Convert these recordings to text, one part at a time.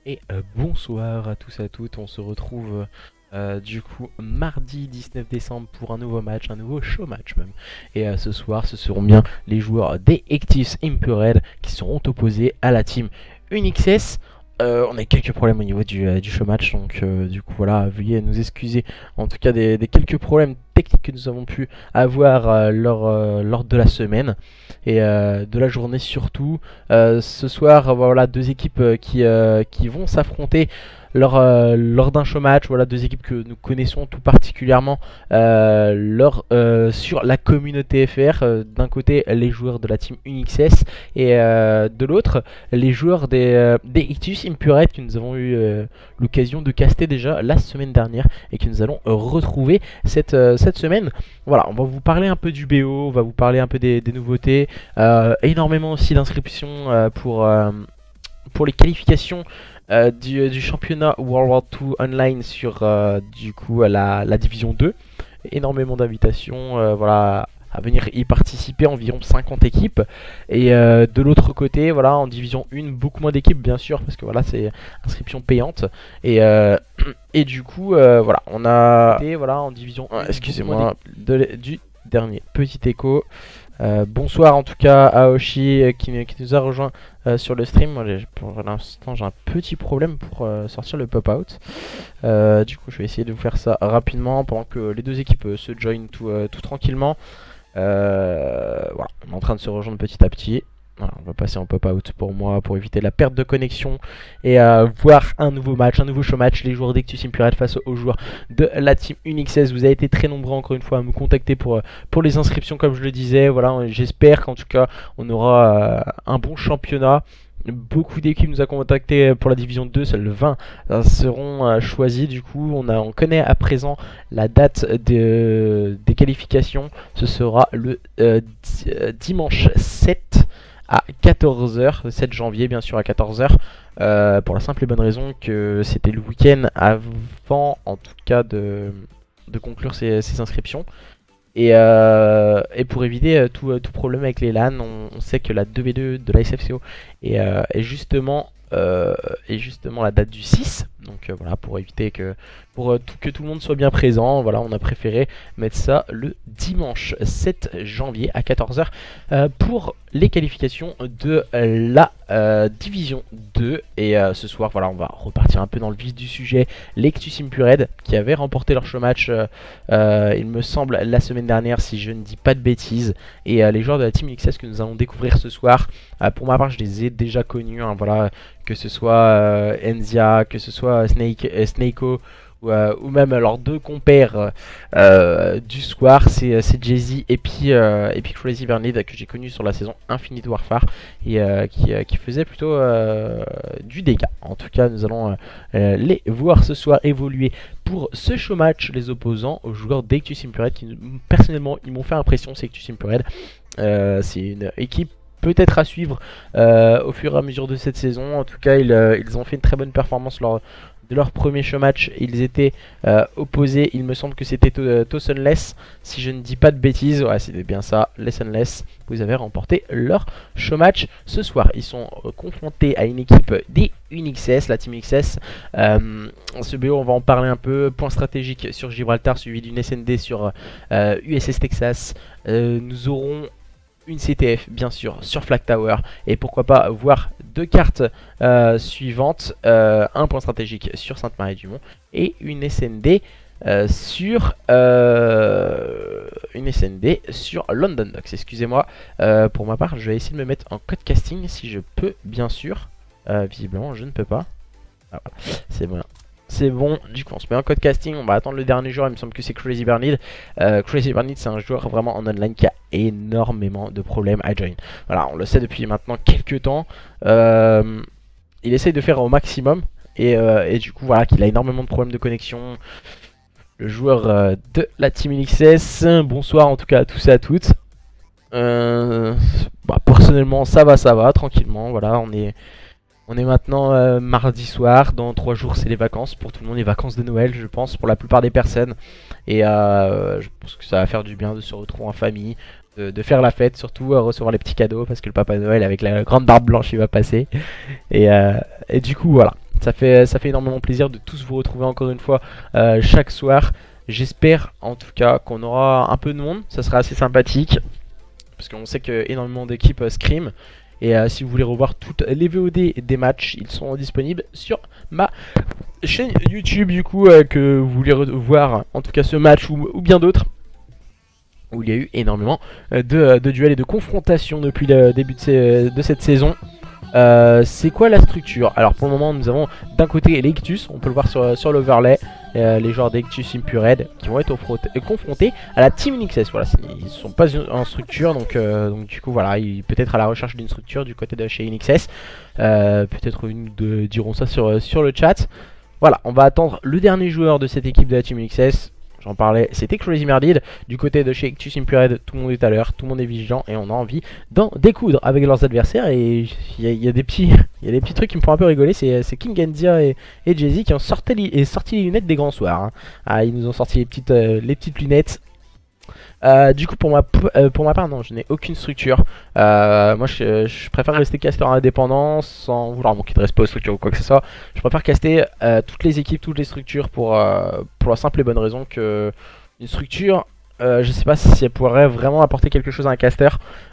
Et bonsoir à tous et à toutes, on se retrouve du coup mardi 19 décembre pour un nouveau match, un nouveau show match même. Et ce soir ce seront bien les joueurs des Ectives Impure qui seront opposés à la team UNIXS. On a quelques problèmes au niveau du show match, donc du coup voilà, veuillez nous excuser en tout cas des quelques problèmes techniques que nous avons pu avoir lors de la semaine et de la journée surtout. Ce soir, voilà, deux équipes qui vont s'affronter lors d'un show match. Voilà, deux équipes que nous connaissons tout particulièrement sur la communauté FR. D'un côté, les joueurs de la team UNIXS et de l'autre, les joueurs des Ictus Impurate que nous avons eu l'occasion de caster déjà la semaine dernière et que nous allons retrouver cette semaine. Voilà, on va vous parler un peu du BO, on va vous parler un peu des nouveautés, énormément aussi d'inscriptions pour les qualifications du championnat World War II Online sur du coup la division 2. Énormément d'invitations, voilà, à venir y participer, environ 50 équipes. Et de l'autre côté, voilà, en division 1, beaucoup moins d'équipes bien sûr, parce que voilà, c'est inscription payante. Et du coup, voilà, on a été, voilà, en division 1, excusez-moi, du dernier petit écho. Bonsoir en tout cas à Aoshi qui nous a rejoint sur le stream. Moi, pour l'instant j'ai un petit problème pour sortir le pop-out. Du coup je vais essayer de vous faire ça rapidement pendant que les deux équipes se joignent tout tranquillement. Voilà, on est en train de se rejoindre petit à petit. Voilà, on va passer en pop-out pour moi, pour éviter la perte de connexion et voir un nouveau match, un nouveau show match. Les joueurs d'Ectus Impurate face aux joueurs de la team UNIXS. Vous avez été très nombreux encore une fois à me contacter pour les inscriptions, comme je le disais. Voilà, j'espère qu'en tout cas on aura un bon championnat. Beaucoup d'équipes nous ont contacté pour la division 2, seuls 20 seront choisis. Du coup, on connaît à présent la date des qualifications. Ce sera le dimanche 7 à 14h, le 7 janvier bien sûr à 14h, pour la simple et bonne raison que c'était le week-end avant en tout cas de conclure ces inscriptions. Et pour éviter tout problème avec les LAN, on sait que la 2v2 de la SFCO est justement la date du 6. Donc voilà, pour éviter que tout le monde soit bien présent, voilà, on a préféré mettre ça le dimanche 7 janvier à 14h pour les qualifications de la division 2. Et ce soir, voilà, on va repartir un peu dans le vif du sujet. L'Ectus Impurate qui avait remporté leur show match, il me semble, la semaine dernière, si je ne dis pas de bêtises. Et les joueurs de la team UNIXS que nous allons découvrir ce soir, pour ma part, je les ai déjà connus, hein, voilà, que ce soit Enzia, que ce soit Snako, ou même leurs deux compères du soir, c'est Jay-Z et puis Crazy Bernid que j'ai connu sur la saison Infinite Warfare et qui faisait plutôt du dégât. En tout cas, nous allons les voir ce soir évoluer pour ce show match, les opposants aux joueurs d'Ectus Impurate qui personnellement ils m'ont fait impression. C'est Ectus Impurate, c'est une équipe peut-être à suivre au fur et à mesure de cette saison. En tout cas, ils ont fait une très bonne performance lors de leur premier show match. Ils étaient opposés, il me semble que c'était Tosenless, si je ne dis pas de bêtises. Ouais, c'était bien ça, Lessonless. Vous avez remporté leur show match ce soir. Ils sont confrontés à une équipe des UNIXS, la team UNIXS. Ce BO, on va en parler un peu. Point stratégique sur Gibraltar, suivi d'une SND sur USS Texas. Nous aurons une CTF bien sûr sur Flag Tower et pourquoi pas voir deux cartes suivantes, un point stratégique sur Sainte-Marie-du-Mont et une SND sur London Docks. Excusez-moi, pour ma part je vais essayer de me mettre en code casting si je peux bien sûr. Visiblement je ne peux pas. Ah, voilà. C'est bon. C'est bon, du coup on se met en code casting, on va attendre le dernier joueur, il me semble que c'est Crazy Bernid. Crazy Bernid c'est un joueur vraiment en online qui a énormément de problèmes à join. Voilà, on le sait depuis maintenant quelques temps. Il essaye de faire au maximum et du coup voilà qu'il a énormément de problèmes de connexion. Le joueur de la team UNIXS, bonsoir en tout cas à tous et à toutes. Personnellement ça va, tranquillement, voilà, on est maintenant mardi soir, dans 3 jours c'est les vacances, pour tout le monde les vacances de Noël je pense, pour la plupart des personnes. Et je pense que ça va faire du bien de se retrouver en famille, de faire la fête, surtout recevoir les petits cadeaux parce que le Papa Noël avec la grande barbe blanche il va passer. Et du coup voilà, Ça fait énormément plaisir de tous vous retrouver encore une fois chaque soir. J'espère en tout cas qu'on aura un peu de monde, ça sera assez sympathique. Parce qu'on sait que énormément d'équipes scrim. Et si vous voulez revoir toutes les VOD des matchs, ils sont disponibles sur ma chaîne YouTube du coup, que vous voulez revoir en tout cas ce match ou bien d'autres. Où il y a eu énormément de duels et de confrontations depuis le début de cette saison. C'est quoi la structure? Alors pour le moment nous avons d'un côté les Ictus, on peut le voir sur l'overlay, les joueurs d'Ictus Impured qui vont être confrontés à la Team NXS. Voilà, ils ne sont pas en structure, donc du coup voilà, peut-être à la recherche d'une structure du côté de chez NXS. Peut-être une diront ça sur le chat. Voilà, on va attendre le dernier joueur de cette équipe de la Team NXS. J'en parlais, c'était Crazy Merdid. Du côté de chez Ictus Impured, tout le monde est à l'heure, tout le monde est vigilant et on a envie d'en découdre avec leurs adversaires. Et il y a des petits trucs qui me font un peu rigoler. C'est King Enzia et Jay-Z qui ont sorti les lunettes des grands soirs. Hein. Ah, ils nous ont sorti les petites lunettes. Du coup pour ma part non, je n'ai aucune structure. Moi je préfère rester caster indépendant sans vouloir manquer de respect aux structures ou quoi que ce soit. Je préfère caster toutes les équipes, toutes les structures pour la simple et bonne raison que une structure, je sais pas si elle pourrait vraiment apporter quelque chose à un caster.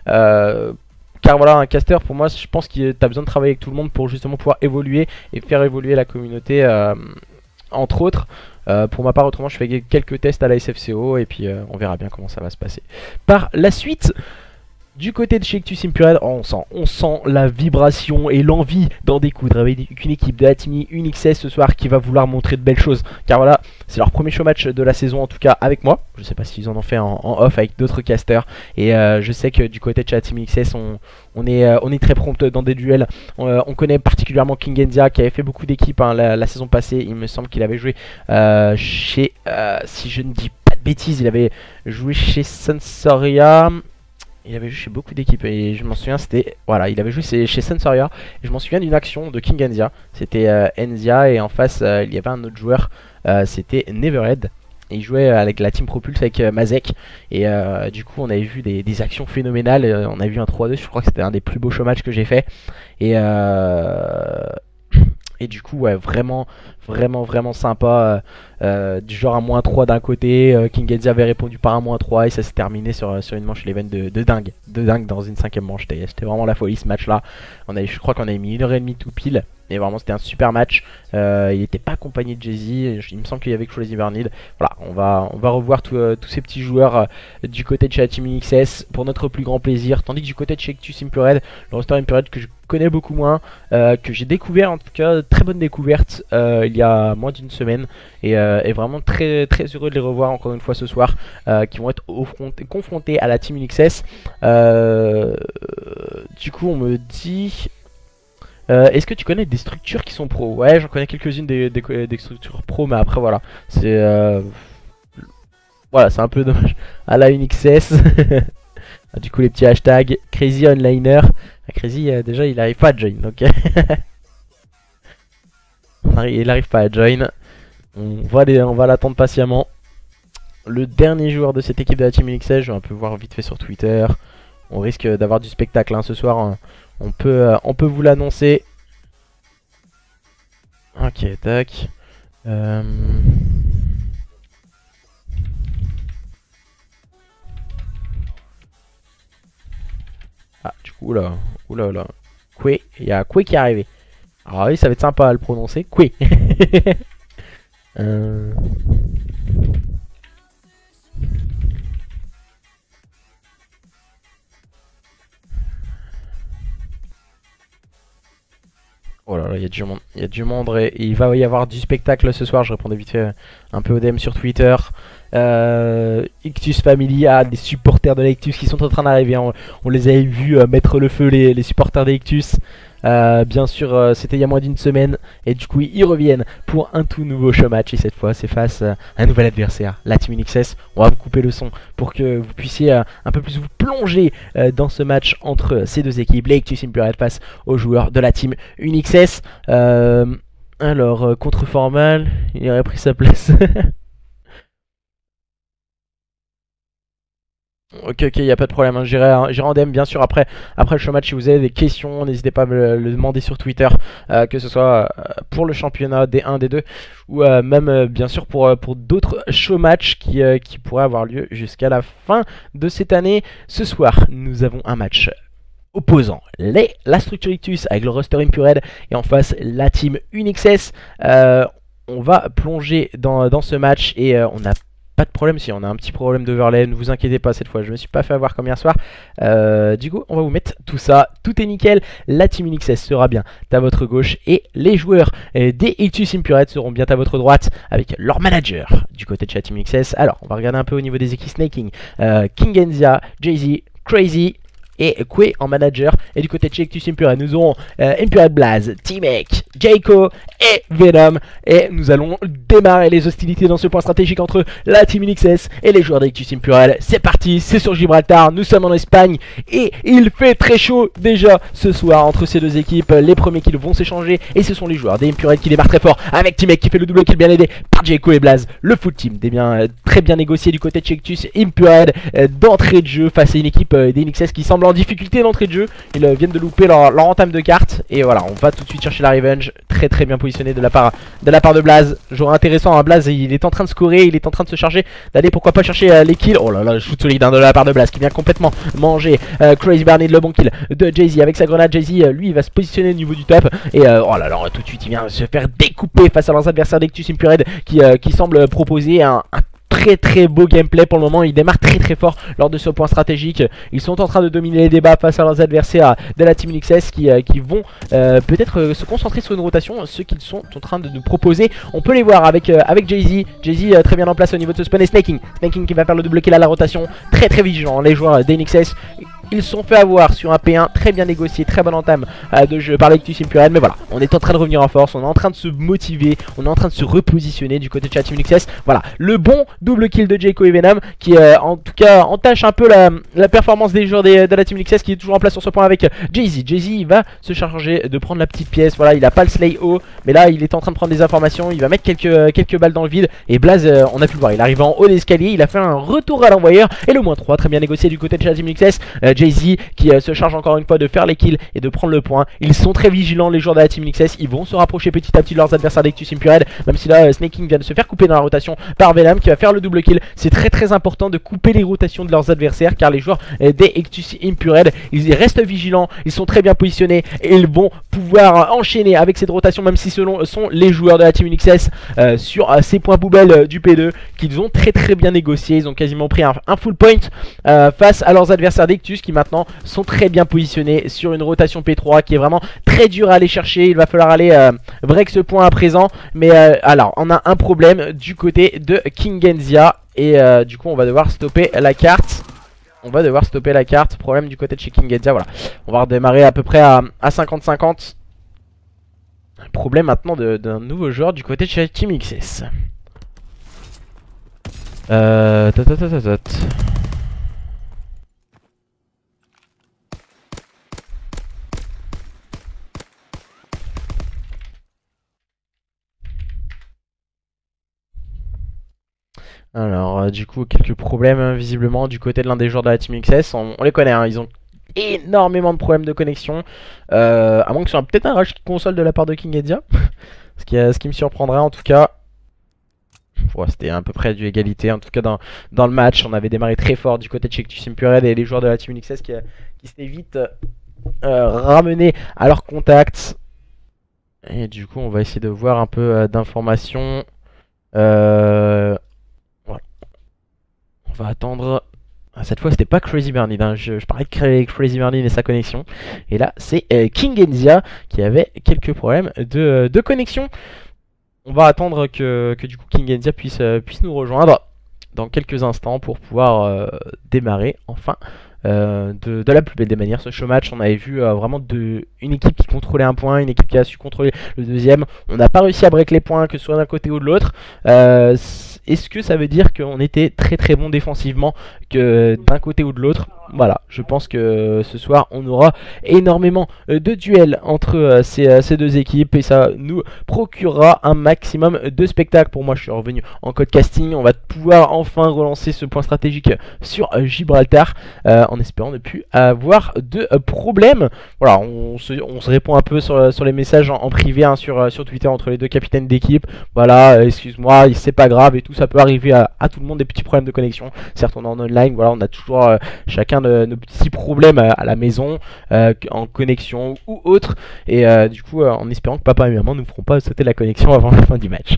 Car voilà, un caster pour moi je pense que tu as besoin de travailler avec tout le monde pour justement pouvoir évoluer et faire évoluer la communauté, entre autres. Pour ma part autrement je fais quelques tests à la SFCO et puis on verra bien comment ça va se passer par la suite. Du côté de chez Ictus Impured, on sent la vibration et l'envie d'en découdre avec une équipe de la Team UNXS ce soir qui va vouloir montrer de belles choses. Car voilà, c'est leur premier show match de la saison en tout cas avec moi. Je sais pas s'ils en ont fait en off avec d'autres casters. Et je sais que du côté de chez la Team UNXS, on est très prompt dans des duels. On connaît particulièrement King Enzia qui avait fait beaucoup d'équipes hein, la saison passée. Il me semble qu'il avait joué chez, si je ne dis pas de bêtises, il avait joué chez Sensoria. Il avait joué chez beaucoup d'équipes et je m'en souviens, c'était. Voilà, il avait joué chez Sensoria. Et je m'en souviens d'une action de King Enzia. C'était Enzia et en face il y avait un autre joueur, c'était Neverhead. Et il jouait avec la Team Propulse avec Mazek. Et du coup, on avait vu des actions phénoménales. On a vu un 3-2, je crois que c'était un des plus beaux show matchs que j'ai fait. Et du coup, ouais, vraiment sympa. Du genre un -3 d'un côté. King Enzia avait répondu par un -3 et ça s'est terminé sur une manche l'event de dingue. De dingue dans une 5ème manche. C'était vraiment la folie ce match là. Je crois qu'on avait mis 1h30 tout pile. Et vraiment c'était un super match. Il n'était pas accompagné de Jay-Z. Il me semble qu'il y avait Crazy Bernid. Voilà, on va revoir tous ces petits joueurs du côté de chez la Team UNXS pour notre plus grand plaisir. Tandis que du côté de chez Ictus Impured, le roster Impured que je connais beaucoup moins, que j'ai découvert en tout cas, très bonne découverte il y a moins d'une semaine. Et vraiment très heureux de les revoir encore une fois ce soir, qui vont être confrontés à la Team UNXS. Du coup on me dit... est-ce que tu connais des structures qui sont pro? Ouais, j'en connais quelques-unes des structures pro, mais après voilà, c'est voilà, c'est un peu dommage à la UNXS. Du coup les petits hashtags Crazy Onliner. Crazy déjà il arrive pas à join, donc il arrive pas à join. On va l'attendre patiemment. Le dernier joueur de cette équipe de la Team UNXS, je vais un peu voir vite fait sur Twitter. On risque d'avoir du spectacle hein, ce soir. Hein. On peut vous l'annoncer. Ok, tac. Ah, du coup, oula. Kwe, il y a Kwe qui est arrivé. Alors oui, ça va être sympa à le prononcer. Kwe. Oh là là, il y a du monde, et il va y avoir du spectacle ce soir. Je répondais vite fait un peu au DM sur Twitter. Ictus Family, des supporters de l'Ictus qui sont en train d'arriver. On les avait vus mettre le feu, les supporters d'Ictus. Bien sûr, c'était il y a moins d'une semaine. Et du coup, ils reviennent pour un tout nouveau show match. Et cette fois, c'est face à un nouvel adversaire, la Team UNXS. On va vous couper le son pour que vous puissiez un peu plus vous plonger dans ce match entre ces deux équipes. L'Ictus Impured face aux joueurs de la Team UNXS. Alors, contre Formal, il aurait pris sa place. Ok, ok, y a pas de problème, hein. J'irai en DM bien sûr après le showmatch. Si vous avez des questions, n'hésitez pas à me le demander sur Twitter, que ce soit pour le championnat D1, D2 ou même bien sûr pour d'autres showmatchs qui pourraient avoir lieu jusqu'à la fin de cette année. Ce soir, nous avons un match opposant la structure Ictus avec le roster Impured et en face la team UNIXS. On va plonger dans ce match et on a pas de problème si on a un petit problème d'overlay, ne vous inquiétez pas cette fois, je me suis pas fait avoir comme hier soir. Du coup, on va vous mettre tout ça, tout est nickel. La team UNIXS sera bien à votre gauche et les joueurs des Ictus Impured seront bien à votre droite avec leur manager du côté de la team UNIXS. Alors, on va regarder un peu au niveau des équipes Snaking, Kingenzia, Jay-Z, Crazy et Kwe en manager. Et du côté de Ictus Impured, nous aurons Impured Blaze, T-Mec, Jayco et Venom. Et nous allons démarrer les hostilités dans ce point stratégique entre la Team UNIXS et les joueurs d'Ictus Impured. C'est parti, c'est sur Gibraltar, nous sommes en Espagne et il fait très chaud déjà ce soir entre ces deux équipes. Les premiers kills vont s'échanger et ce sont les joueurs des Impured qui démarrent très fort avec T-Mec qui fait le double kill bien aidé par Jayco et Blaze. Le full team très bien négocié du côté de Ictus Impured d'entrée de jeu face à une équipe des UNIXS qui semble en difficulté d'entrée de jeu. Ils viennent de louper leur entame de carte et voilà, on va tout de suite chercher la revenge. Très bien positionné de la part de Blaze. Joueur intéressant, hein. Blaze il est en train de scorer, il est en train de se charger d'aller pourquoi pas chercher les kills. Oh là là, shoot solide hein, de la part de Blaze qui vient complètement manger Crazy Bernie, le bon kill de Jay-Z avec sa grenade. Jay-Z lui il va se positionner au niveau du top et oh là là, tout de suite il vient se faire découper face à leurs adversaires d'Ictus Impured qui semble proposer un très beau gameplay pour le moment. Ils démarrent très fort lors de ce point stratégique. Ils sont en train de dominer les débats face à leurs adversaires de la team UNIXS qui vont peut-être se concentrer sur une rotation, ce qu'ils sont en train de nous proposer. On peut les voir avec Jay-Z. Jay-Z très bien en place au niveau de ce spawn et Snaking qui va faire le double kill à la rotation. Très vigilant les joueurs d'UNIXS. Ils se sont fait avoir sur un P1 très bien négocié, très bonne entame de jeu par l'Ictus Impured. Mais voilà, on est en train de revenir en force, on est en train de se motiver, on est en train de se repositionner du côté de la team UNIXS. Voilà, le bon double kill de Jayco et Venom qui en tout cas entache un peu la performance des joueurs de la team UNIXS qui est toujours en place sur ce point avec Jay-Z. Jay-Z il va se charger de prendre la petite pièce, voilà, il a pas le slay haut, mais là il est en train de prendre des informations, il va mettre quelques balles dans le vide. Et Blaze, on a pu le voir, il arrive en haut d'escalier, il a fait un retour à l'envoyeur et le -3, très bien négocié du côté de la team UNIXS. Jay-Z qui se charge encore une fois de faire les kills et de prendre le point. Ils sont très vigilants les joueurs de la team UNIXS, ils vont se rapprocher petit à petit de leurs adversaires d'Ictus Impured, même si là Snaking vient de se faire couper dans la rotation par Venom qui va faire le double kill. C'est très important de couper les rotations de leurs adversaires car les joueurs des Ictus Impured ils restent vigilants, ils sont très bien positionnés et ils vont pouvoir enchaîner avec cette rotation même si ce sont les joueurs de la team UNIXS sur ces points poubelles du P2 qu'ils ont très bien négocié. Ils ont quasiment pris un full point face à leurs adversaires d'Ictus qui maintenant sont très bien positionnés sur une rotation P3 qui est vraiment très dur à aller chercher. Il va falloir aller break ce point à présent. Mais alors on a un problème du côté de Kingenzia et du coup on va devoir stopper la carte. Problème du côté de chez Kingenzia, voilà. On va redémarrer à peu près à 50-50. Problème maintenant d'un nouveau joueur du côté de chez Team UNIXS. Alors du coup quelques problèmes hein, visiblement du côté de l'un des joueurs de la team UNIXS. On les connaît hein, ils ont énormément de problèmes de connexion, à moins que ce soit peut-être un rush console de la part de Kingenzia. ce qui me surprendrait en tout cas. Ouais, c'était à peu près du égalité en tout cas dans le match. On avait démarré très fort du côté de Ictus Impured et les joueurs de la team UNIXS qui s'étaient vite ramenés à leur contact. Et du coup on va essayer de voir un peu d'informations. Voilà. On va attendre. Cette fois c'était pas Crazy Bernie hein. Je parlais de Crazy Bernie et sa connexion. Et là c'est Kingenzia qui avait quelques problèmes de connexion. On va attendre que du coup Kingenzia puisse nous rejoindre dans quelques instants pour pouvoir démarrer enfin de la plus belle des manières ce showmatch. On avait vu vraiment une équipe qui contrôlait un point, une équipe qui a su contrôler le deuxième. On n'a pas réussi à break les points que ce soit d'un côté ou de l'autre. est-ce que ça veut dire qu'on était très très bon défensivement que d'un côté ou de l'autre? Voilà, je pense que ce soir on aura énormément de duels entre ces deux équipes et ça nous procurera un maximum de spectacle. Pour moi, je suis revenu en code casting, on va pouvoir enfin relancer ce point stratégique sur Gibraltar en espérant ne plus avoir de problème. Voilà, on se répond un peu sur les messages en privé hein, sur Twitter entre les deux capitaines d'équipe. Voilà, excuse-moi, c'est pas grave et tout, ça peut arriver à tout le monde, des petits problèmes de connexion. Certes, on est en online, voilà, on a toujours chacun de nos petits problèmes à la maison, en connexion ou autre. Et du coup, en espérant que papa et maman ne nous feront pas sauter la connexion avant la fin du match.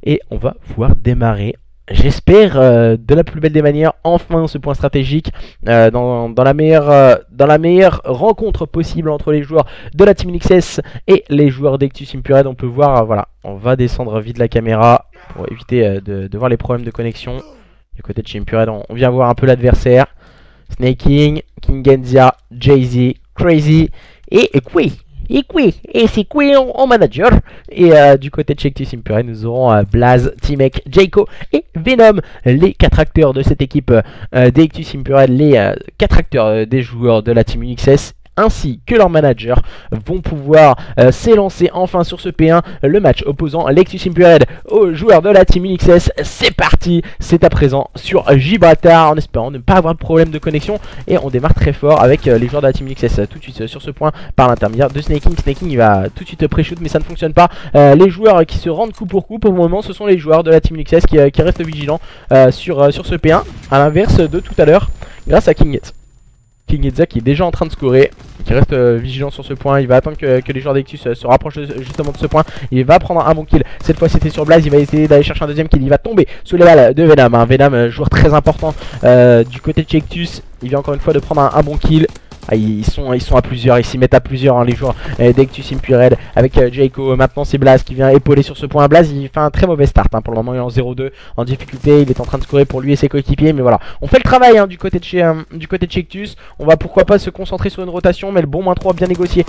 Et on va pouvoir démarrer, j'espère, de la plus belle des manières, enfin ce point stratégique dans la meilleure rencontre possible entre les joueurs de la Team NXS et les joueurs d'Ectus Impured. On peut voir, voilà, on va descendre vite la caméra pour éviter de voir les problèmes de connexion. Du côté de chez Impured, on vient voir un peu l'adversaire. Snaking, Kingenzia, Jay-Z, Crazy et Kui. Et c'est Kui en manager. Et du côté de chez Ectus Impured, nous aurons Blaze, Timek, Jayco et Venom, les 4 acteurs de cette équipe d'Ectus Impured, les 4 acteurs des joueurs de la Team NXS. Ainsi que leurs managers vont pouvoir s'élancer enfin sur ce P1, le match opposant l'Ectus Impured aux joueurs de la Team NXS. C'est parti, c'est à présent sur Gibraltar en espérant ne pas avoir de problème de connexion. Et on démarre très fort avec les joueurs de la Team NXS tout de suite sur ce point par l'intermédiaire de Snaking. Snaking il va tout de suite pré-shoot mais ça ne fonctionne pas. Les joueurs qui se rendent coup pour coup pour le moment ce sont les joueurs de la Team NXS qui restent vigilants sur ce P1 à l'inverse de tout à l'heure grâce à Kingenzia qui est déjà en train de scorer, qui reste vigilant sur ce point. Il va attendre que les joueurs d'Ectus se rapprochent justement de ce point. Il va prendre un bon kill. Cette fois c'était sur Blaze. Il va essayer d'aller chercher un deuxième kill. Il va tomber sous les balles de Venom hein. Venom, joueur très important du côté de chez Ectus. Il vient encore une fois de prendre un bon kill. Ah, ils sont à plusieurs, ils s'y mettent à plusieurs hein, les joueurs d'Ectus Impured avec Jayco. Maintenant c'est Blaze qui vient épauler sur ce point. Blaze il fait un très mauvais start hein. Pour le moment il est en 0-2 en difficulté. Il est en train de scorer pour lui et ses coéquipiers. Mais voilà, on fait le travail hein, du côté de chez Ectus. On va pourquoi pas se concentrer sur une rotation. Mais le bon -3 bien négocié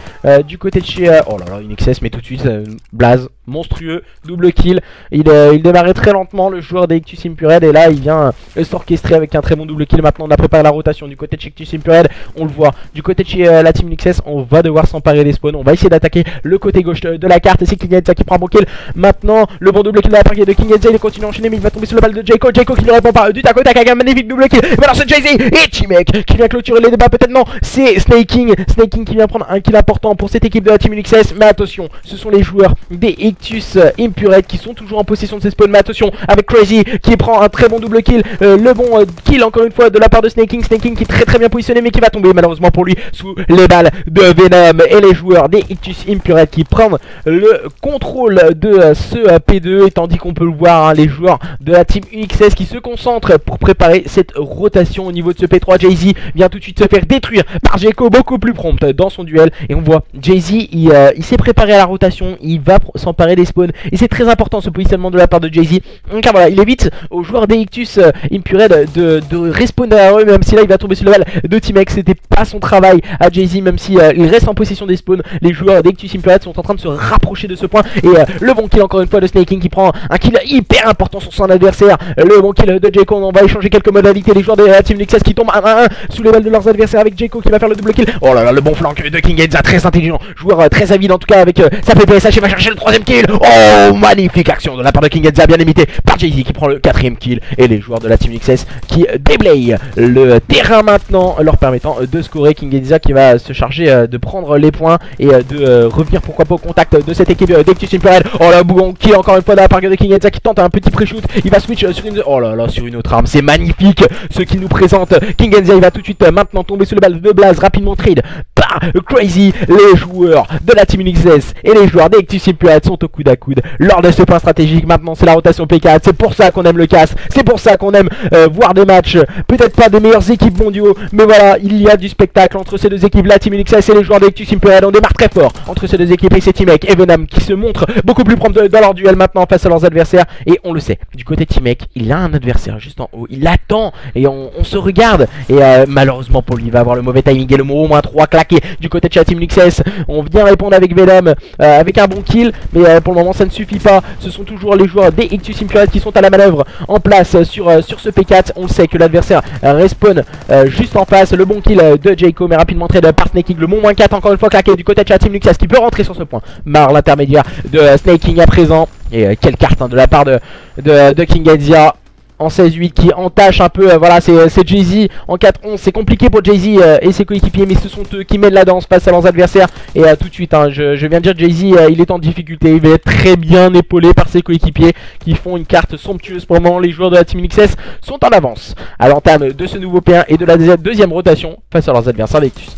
du côté de chez oh là là, une XS. Mais tout de suite Blaze monstrueux, double kill. Il démarrait très lentement le joueur d'Ectus Impured. Et là il vient s'orchestrer avec un très bon double kill. Maintenant on a préparé la rotation du côté de chez Ectus Impured. On le voit du côté de chez la Team NXS, on va devoir s'emparer des spawns. On va essayer d'attaquer le côté gauche de la carte. Et c'est Kingenzia qui prend un bon kill. Maintenant, le bon double kill de la part de Kingenzia. Il continue à enchaîner, mais il va tomber sur le balle de Jayco. Jayco qui ne répond pas du tac au tac avec un magnifique double kill. Et maintenant, c'est Jay-Z et Timek qui vient clôturer les débats. Peut-être non, c'est Snaking. Snaking qui vient prendre un kill important pour cette équipe de la Team NXS. Mais attention, ce sont les joueurs des Ectus Impured qui sont toujours en possession de ces spawns. Mais attention, avec Crazy qui prend un très bon double kill. Le bon kill encore une fois de la part de Snaking. Snaking qui est très bien positionné, mais qui va tomber malheureusement pour lui sous les balles de Venom. Et les joueurs des Ectus Impured qui prennent le contrôle de ce P2. Et tandis qu'on peut le voir hein, les joueurs de la Team NXS qui se concentrent pour préparer cette rotation au niveau de ce P3. Jay-Z vient tout de suite se faire détruire par Jayco, beaucoup plus prompt dans son duel. Et on voit Jay-Z il s'est préparé à la rotation, il va s'emparer des spawns. Et c'est très important ce positionnement de la part de Jay-Z. Car voilà, il évite aux joueurs des Ectus Impured de respawn derrière eux. Même si là il va tomber sur le balle de Timek, c'était pas son travail à Jay-Z, même si il reste en possession des spawns. Les joueurs d'Ectus Impured sont en train de se rapprocher de ce point. Et le bon kill encore une fois de Snaking qui prend un kill hyper important sur son adversaire. Le bon kill de Jayco. On va échanger quelques modalités. Les joueurs de la Team NXS qui tombent 1-1 sous les balles de leurs adversaires avec Jayco qui va faire le double kill. Oh là là, le bon flank de Kingenzia, très intelligent, joueur très avide en tout cas avec sa PPSH. Il va chercher le 3ème kill. Oh, magnifique action de la part de Kingenzia, bien limité par Jay-Z qui prend le 4ème kill. Et les joueurs de la Team NXS qui déblayent le terrain maintenant, leur permettant de scorer. Kingenzia qui va se charger de prendre les points et de revenir pourquoi pas au contact de cette équipe d'Ectus Impured. Oh là, bon kill encore une fois de la part de Kingenzia qui tente un petit pré-shoot. Il va switch sur une... Oh là là, sur une autre arme. C'est magnifique ce qu'il nous présente. Kingenzia, il va tout de suite maintenant tomber sous le balle de Blaze, rapidement trade par Crazy. Les joueurs de la Team NXS et les joueurs d'Ectus Impured sont au coude à coude lors de ce point stratégique. Maintenant c'est la rotation P4. C'est pour ça qu'on aime le casse. C'est pour ça qu'on aime voir des matchs, peut-être pas des meilleures équipes mondiaux, mais voilà, il y a du spectacle entre ces deux équipes, la Team NXS et les joueurs d'Ectus Impured. On démarre très fort entre ces deux équipes et c'est Timek et Venom qui se montrent beaucoup plus prompts dans leur duel maintenant face à leurs adversaires. Et on le sait, du côté de Timek, il a un adversaire juste en haut, il attend et on se regarde. Et malheureusement pour lui, il va avoir le mauvais timing et le mot -3 claqué du côté de la Team NXS. On vient répondre avec Venom avec un bon kill, mais pour le moment ça ne suffit pas. Ce sont toujours les joueurs des Ictus Imperial qui sont à la manœuvre en place sur ce P4. On sait que l'adversaire respawn juste en face. Le bon kill de Jayco, mais rapidement trade par Snaking. Le bon -4 encore une fois claqué du côté de la Team Luxas qui peut rentrer sur ce point. Marre l'intermédiaire de Snaking à présent. Et quelle carte de la part de King Edzia en 16-8 qui entache un peu, voilà, c'est Jay-Z en 4-11. C'est compliqué pour Jay-Z et ses coéquipiers, mais ce sont eux qui mènent la danse face à leurs adversaires. Et tout de suite, hein, je viens de dire, Jay-Z il est en difficulté, il va être très bien épaulé par ses coéquipiers qui font une carte somptueuse pour le moment. Les joueurs de la Team NXS sont en avance à l'entame de ce nouveau P1 et de la deuxième rotation face à leurs adversaires d'Ictus.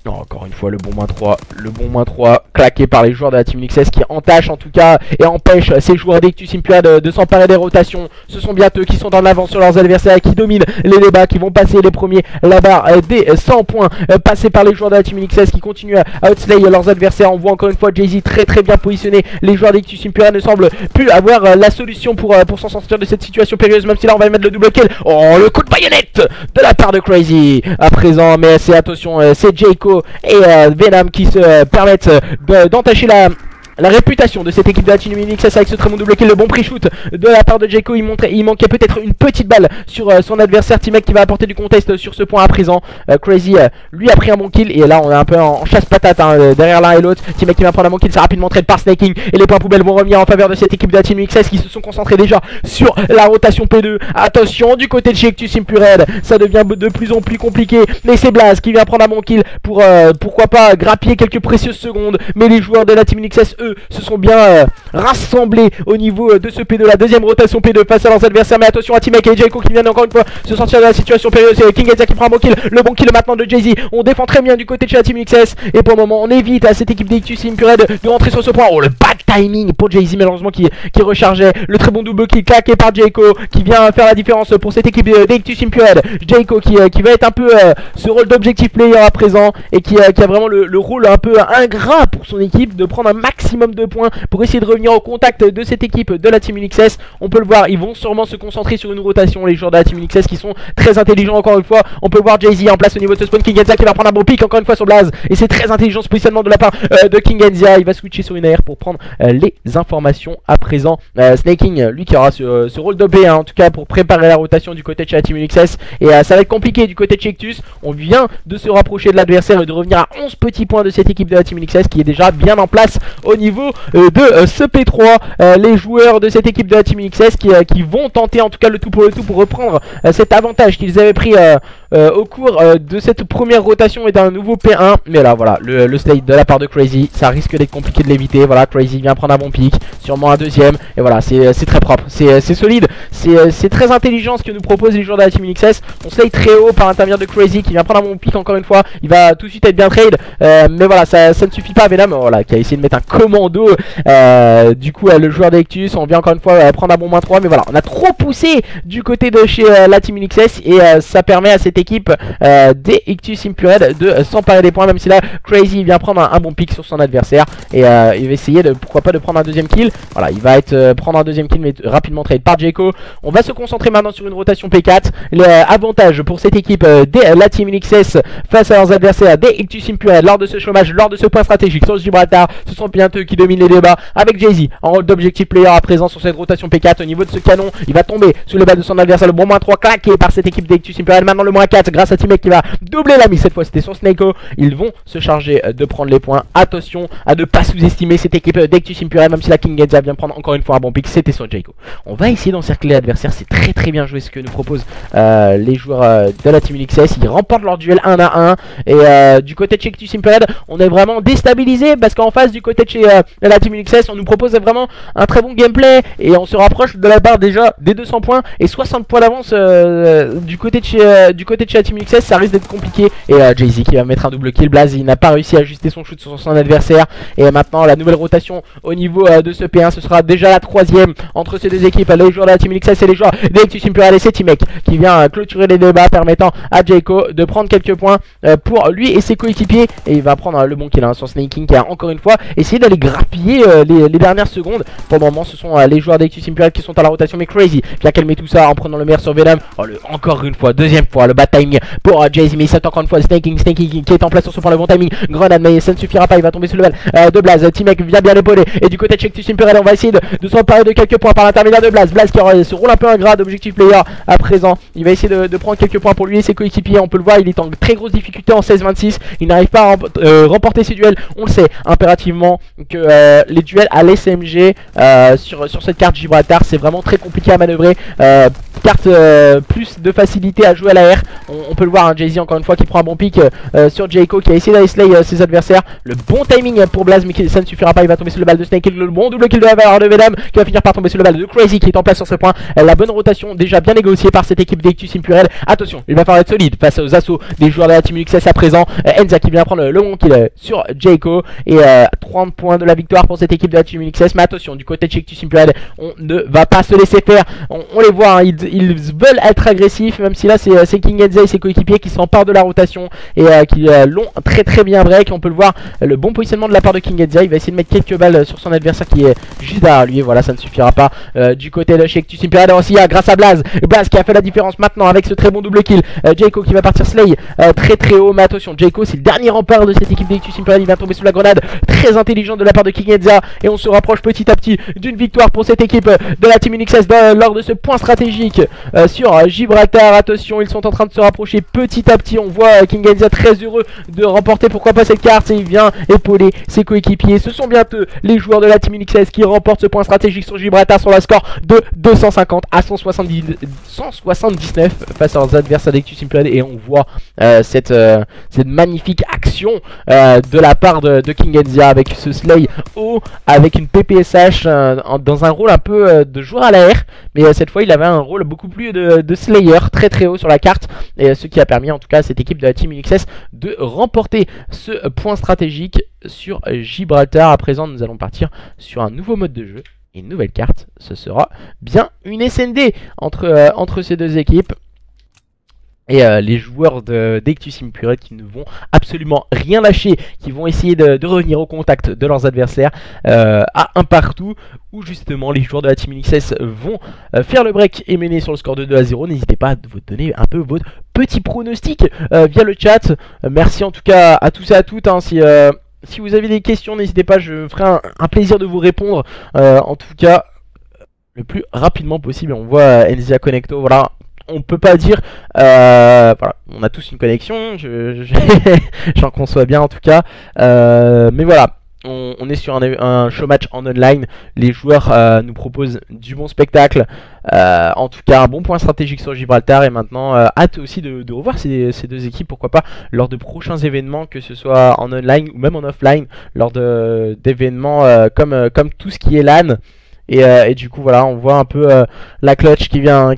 Non, encore une fois le bon -3 claqué par les joueurs de la Team NXS qui entachent en tout cas et empêchent ces joueurs d'Ictus Imperial de s'emparer des rotations. Ce sont bien eux qui sont en avance sur leurs adversaires et qui dominent les débats, qui vont passer les premiers la barre des 100 points passés par les joueurs de la Team NXS qui continuent à outslay leurs adversaires. On voit encore une fois Jay-Z très bien positionné. Les joueurs d'Ictus Imperial ne semblent plus avoir la solution pour s'en sortir de cette situation périlleuse, même si là on va mettre le double kill. Oh, le coup de baïonnette de la part de Crazy à présent, mais c'est attention, c'est Jayco et Venom qui se permettent d'entacher la réputation de cette équipe de la Team NXS avec ce très bon double kill. Le bon pre-shoot de la part de Jayco. Il manquait peut-être une petite balle sur son adversaire. T-Mec qui va apporter du contest sur ce point à présent. Crazy lui a pris un bon kill et là on est un peu en chasse-patate derrière l'un et l'autre. T-Mec qui va prendre un bon kill, c'est rapidement trade par Snaking et les points poubelles vont revenir en faveur de cette équipe de la Team NXS qui se sont concentrés déjà sur la rotation P2. Attention du côté de chez Ictus Imperial, ça devient de plus en plus compliqué, mais c'est Blaze qui vient prendre un bon kill pour pourquoi pas grappiller quelques précieuses secondes. Mais les joueurs de la Team NXS se sont bien rassemblés au niveau de ce P2, la deuxième rotation P2 face à leurs adversaires. Mais attention à T-Mec et Jayco qui viennent encore une fois se sortir de la situation périlleuse. C'est King Edzia qui prend un bon kill, le bon kill maintenant de Jay-Z. On défend très bien du côté de chez la Team NXS et pour le moment on évite à cette équipe d'Ictus Imperial de rentrer sur ce point. Oh, le bad timing pour Jay-Z malheureusement qui rechargeait. Le très bon double kill claqué par Jayco qui vient faire la différence pour cette équipe d'Ictus Imperial. Jayco qui va être un peu ce rôle d'objectif player à présent et qui a vraiment le rôle un peu ingrat pour son équipe de prendre un maximum de points pour essayer de revenir au contact de cette équipe de la Team NXS. On peut le voir, ils vont sûrement se concentrer sur une rotation, les joueurs de la Team NXS qui sont très intelligents encore une fois. On peut voir Jay-Z en place au niveau de ce spawn. King Edzia qui va prendre un bon pick encore une fois sur Blaze et c'est très intelligent ce positionnement de la part de King Edzia. Il va switcher sur une AR pour prendre les informations à présent. Snaking lui qui aura ce rôle de B en tout cas pour préparer la rotation du côté de chez la Team NXS et ça va être compliqué du côté de chez Ictus. On vient de se rapprocher de l'adversaire et de revenir à 11 petits points de cette équipe de la Team NXS qui est déjà bien en place au niveau de ce P3. Les joueurs de cette équipe de la Team NXS qui vont tenter en tout cas le tout pour reprendre cet avantage qu'ils avaient pris au cours de cette première rotation et d'un nouveau P1. Mais là voilà, le slide de la part de Crazy, ça risque d'être compliqué de l'éviter. Voilà, Crazy vient prendre un bon pick, sûrement un deuxième et voilà, c'est très propre, c'est solide, c'est très intelligent ce que nous proposent les joueurs de la Team NXS. On slide très haut par l'intermédiaire de Crazy qui vient prendre un bon pick encore une fois. Il va tout de suite être bien trade, mais voilà, ça ne suffit pas. Venom voilà, qui a essayé de mettre un commando du coup le joueur d'Ictus. On vient encore une fois prendre un bon -3, mais voilà, on a trop poussé du côté de chez la Team NXS et ça permet à cette équipe des Ictus Imperial de s'emparer des points, même si là Crazy vient prendre un bon pick sur son adversaire et il va essayer pourquoi pas de prendre un deuxième kill. Voilà, il va prendre un deuxième kill mais rapidement trade par Jayco. On va se concentrer maintenant sur une rotation P4. L'avantage pour cette équipe de la Team NXS face à leurs adversaires des Ictus Imperial lors de ce chômage, lors de ce point stratégique sur Gibraltar. Ce sont bien eux qui dominent les débats avec Jay-Z en rôle d'objectif player à présent sur cette rotation P4. Au niveau de ce canon, il va tomber sous les balles de son adversaire. Le bon -3 claqué par cette équipe d'Ictus Imperial. Maintenant le -4 grâce à T-Mec qui va doubler la mise. Cette fois c'était sur Snako. Ils vont se charger de prendre les points. Attention à ne pas sous-estimer cette équipe d'Ictus Imperial, même si la King Edzia vient prendre encore une fois un bon pick. C'était sur Jayco. On va essayer d'encercler l'adversaire. C'est très bien joué ce que nous proposent les joueurs de la Team NXS. Ils remportent leur duel 1 à 1 et du côté de chez Ictus Imperial on est vraiment déstabilisé parce qu'en face du côté de chez la Team NXS on nous propose vraiment un très bon gameplay et on se rapproche de la barre déjà des 200 points et 60 points d'avance du côté de chez la Team NXS. Ça risque d'être compliqué et Jay-Z qui va mettre un double kill. Blaze il n'a pas réussi à ajuster son shoot sur son adversaire et maintenant la nouvelle rotation au niveau de ce P1, ce sera déjà la troisième entre ces deux équipes, les joueurs de la Team NXS et les joueurs d'Ictus Imperial. Et c'est T-Mec qui vient clôturer les débats permettant à Jayco de prendre quelques points pour lui et ses coéquipiers et il va prendre le bon kill sur Snaking qui a encore une fois essayé d'aller grappiller les dernières secondes. Pour le moment ce sont les joueurs d'Ictus Imperial qui sont à la rotation, mais Crazy vient calmer tout ça en prenant le meilleur sur Venom. Oh, encore une fois, deuxième fois, le bad timing pour Jay-Z, mais il saute encore une fois. Snaking qui est en place sur ce point, le bon timing. Grenade, mais ça ne suffira pas, il va tomber sur le level de Blaze. T-Mec vient bien l'épauler, et du côté de Ictus Imperial on va essayer de s'emparer de quelques points par l'intermédiaire de Blaze. Blaze qui se roule un peu un grade objectif player à présent. Il va essayer de prendre quelques points pour lui et ses coéquipiers. On peut le voir, il est en très grosse difficulté en 16-26. Il n'arrive pas à remporter ses duels. On le sait impérativement que les duels à l'SMG sur cette carte Gibraltar, c'est vraiment très compliqué à manœuvrer. Carte plus de facilité à jouer à la R. On peut le voir, hein, Jay-Z encore une fois qui prend un bon pic sur Jayco, qui a essayé d'aller slay ses adversaires. Le bon timing pour Blaze, mais ça ne suffira pas. Il va tomber sur le balle de Snake. Le bon double kill de la valeur de Venom qui va finir par tomber sur le balle de Crazy qui est en place sur ce point. La bonne rotation déjà bien négociée par cette équipe d'Ictus Imperial. Attention, il va falloir être solide face aux assauts des joueurs de la Team UXS à présent. Enza qui vient prendre le bon kill sur Jayco et 30 points de la victoire pour cette équipe de la Team UXS. Mais attention, du côté de Ictus Imperial, on ne va pas se laisser faire. On les voit, hein, ils veulent être agressifs, même si là c'est King Enza et ses coéquipiers qui s'emparent de la rotation et qui l'ont très bien break. On peut le voir, le bon positionnement de la part de King Enza. Il va essayer de mettre quelques balles sur son adversaire qui est juste derrière lui. Et voilà, ça ne suffira pas. Du côté de Ictus Imperial aussi, grâce à Blaze. Blaze qui a fait la différence maintenant avec ce très bon double kill. Jayco qui va partir slay très haut. Mais attention, Jayco c'est le dernier rempart de cette équipe d'Ictus Imperial. Il va tomber sous la grenade. Très intelligent de la part de King Enza. Et on se rapproche petit à petit d'une victoire pour cette équipe de la Team UNIXS lors de ce point stratégique sur Gibraltar. Attention, ils sont en train de se rapprocher petit à petit. On voit King Enza très heureux de remporter pourquoi pas cette carte, et il vient épauler ses coéquipiers. Ce sont bientôt les joueurs de la Team UNIXS qui remportent ce point stratégique sur Gibraltar sur la score de 250 à 179 face à leurs adversaires d'Ictus Imperial. Et on voit cette magnifique action de la part de King Enza avec ce slay haut, avec une PPSH dans un rôle un peu de joueur à la R, mais cette fois il avait un rôle beaucoup plus de slayer très haut sur la carte, et ce qui a permis en tout cas à cette équipe de la Team UXS de remporter ce point stratégique sur Gibraltar. À présent nous allons partir sur un nouveau mode de jeu, une nouvelle carte. Ce sera bien une SND entre ces deux équipes. Et les joueurs d'Ictus Imperial qui ne vont absolument rien lâcher, qui vont essayer de revenir au contact de leurs adversaires à un partout, où justement les joueurs de la Team UNIXS vont faire le break et mener sur le score de 2-0. N'hésitez pas à vous donner un peu votre petit pronostic via le chat. Merci en tout cas à tous et à toutes, hein, si vous avez des questions, n'hésitez pas, je ferai un plaisir de vous répondre en tout cas le plus rapidement possible. On voit Enzia Connecto, voilà. On peut pas dire, voilà, on a tous une connexion, j'en conçois bien en tout cas, mais voilà, on est sur un show match en online. Les joueurs nous proposent du bon spectacle, en tout cas un bon point stratégique sur Gibraltar. Et maintenant hâte aussi de revoir ces deux équipes, pourquoi pas lors de prochains événements, que ce soit en online ou même en offline, lors d'événements comme tout ce qui est LAN. Et du coup voilà, on voit un peu la clutch qui vient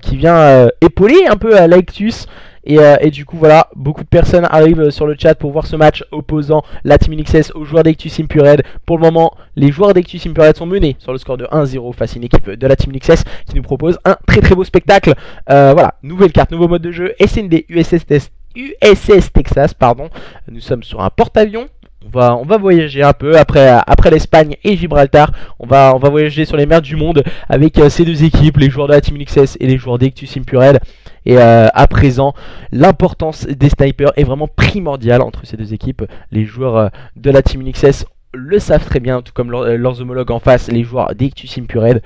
épauler un peu l'Ictus. Et du coup voilà, beaucoup de personnes arrivent sur le chat pour voir ce match opposant la Team UNIXS aux joueurs d'Ictus Imperial. Pour le moment, les joueurs d'Ictus Imperial sont menés sur le score de 1-0 face à une équipe de la Team UNIXS qui nous propose un très beau spectacle. Voilà, nouvelle carte, nouveau mode de jeu, SND USS Texas, pardon. Nous sommes sur un porte-avions. On va voyager un peu après l'Espagne et Gibraltar. On va voyager sur les mers du monde avec ces deux équipes, les joueurs de la Team UNIXS et les joueurs d'Ictus Imperial. Et à présent, l'importance des snipers est vraiment primordiale entre ces deux équipes. Les joueurs de la Team UNIXS le savent très bien, tout comme leurs homologues en face, les joueurs d'Ictus Imperial.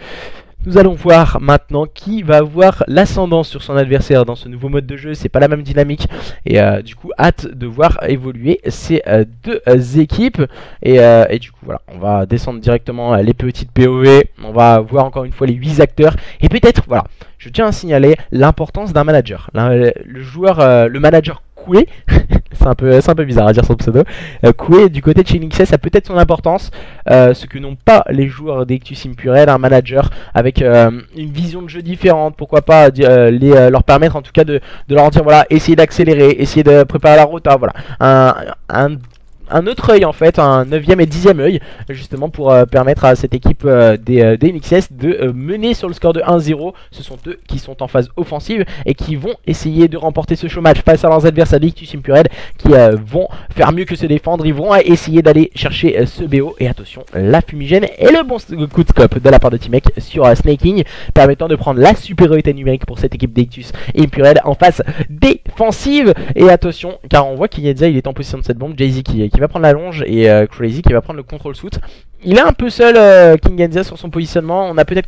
Nous allons voir maintenant qui va avoir l'ascendant sur son adversaire dans ce nouveau mode de jeu. C'est pas la même dynamique, et du coup hâte de voir évoluer ces deux équipes. Et du coup voilà, on va descendre directement les petites POV. On va voir encore une fois les 8 acteurs. Et peut-être, voilà, je tiens à signaler l'importance d'un manager. Le manager Koué, c'est un peu bizarre à dire son pseudo. Koué du côté de chez UNIXS a peut-être son importance, ce que n'ont pas les joueurs d'Ictus Imperial. Un manager avec une vision de jeu différente, pourquoi pas leur permettre en tout cas de leur dire voilà, essayez d'accélérer, essayez de préparer la rota, voilà, un autre œil en fait, un 9ème et 10ème œil, justement pour permettre à cette équipe des NXS de mener sur le score de 1-0. Ce sont eux qui sont en phase offensive et qui vont essayer de remporter ce show match face à leurs adversaires d'Ictus Impurel, qui vont faire mieux que se défendre. Ils vont essayer d'aller chercher ce BO, et attention, la fumigène et le bon coup de scope de la part de Teamek sur Snaking, permettant de prendre la supériorité numérique pour cette équipe d'Ictus Impurel en phase défensive. Et attention, car on voit qu'Inyedza il est en position de cette bombe, Jay-Z qui va prendre la longe et Crazy qui va prendre le control shoot. Il est un peu seul, Kingenza, sur son positionnement. On a peut-être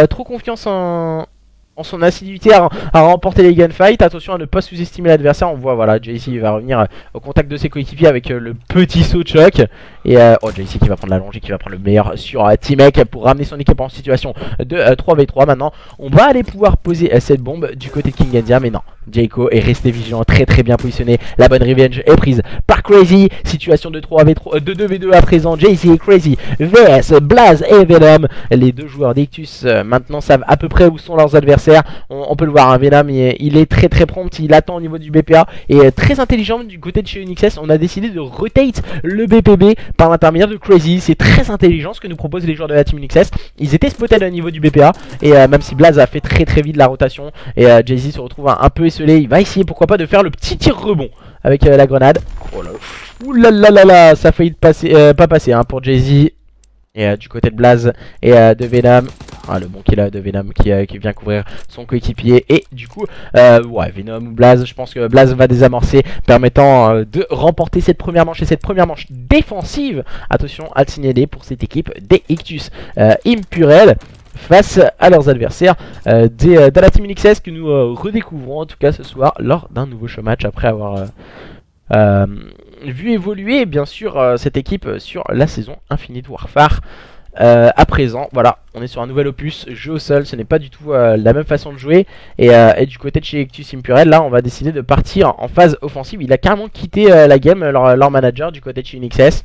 trop confiance en son assiduité à remporter les gunfights. Attention à ne pas sous-estimer l'adversaire. On voit, voilà, Jay-Z va revenir au contact de ses coéquipiers avec le petit saut de choc. Et Jay-Z qui va prendre la longe et qui va prendre le meilleur sur Teamek pour ramener son équipe en situation de 3v3. Maintenant, on va aller pouvoir poser cette bombe du côté de Kingenza, mais non. Jayco est resté vigilant, très bien positionné. La bonne revenge est prise par Crazy. Situation de 3v3, de 2v2 à présent. Jay-Z et Crazy vs Blaze et Venom. Les deux joueurs d'Ictus maintenant savent à peu près où sont leurs adversaires. On peut le voir, hein, Venom il est très prompt, il attend au niveau du BPA et très intelligent du côté de chez UNIXS. On a décidé de rotate le BPB par l'intermédiaire de Crazy. C'est très intelligent ce que nous proposent les joueurs de la team UNIXS. Ils étaient spotted au niveau du BPA et même si Blaze a fait très vite la rotation et Jay-Z se retrouve un peu esselé, il va essayer pourquoi pas de faire le petit tir rebond avec la grenade. Oh là, oulalalala, ça a failli pas passer hein, pour Jay-Z. Et du côté de Blaze et de Venom, le bon kill de Venom qui vient couvrir son coéquipier. Et du coup, ouais, Venom ou Blaze, je pense que Blaze va désamorcer, permettant de remporter cette première manche. Et cette première manche défensive, attention à le signaler pour cette équipe des Ictus Impurel, face à leurs adversaires de la Team NXS, que nous redécouvrons en tout cas ce soir lors d'un nouveau show match après avoir vu évoluer bien sûr cette équipe sur la saison Infinite Warfare. À présent, voilà, on est sur un nouvel opus, jeu au sol, ce n'est pas du tout la même façon de jouer. Et du côté de chez Ictus Impurel, là on va décider de partir en phase offensive. Il a carrément quitté la game, leur manager du côté de chez UNIXS.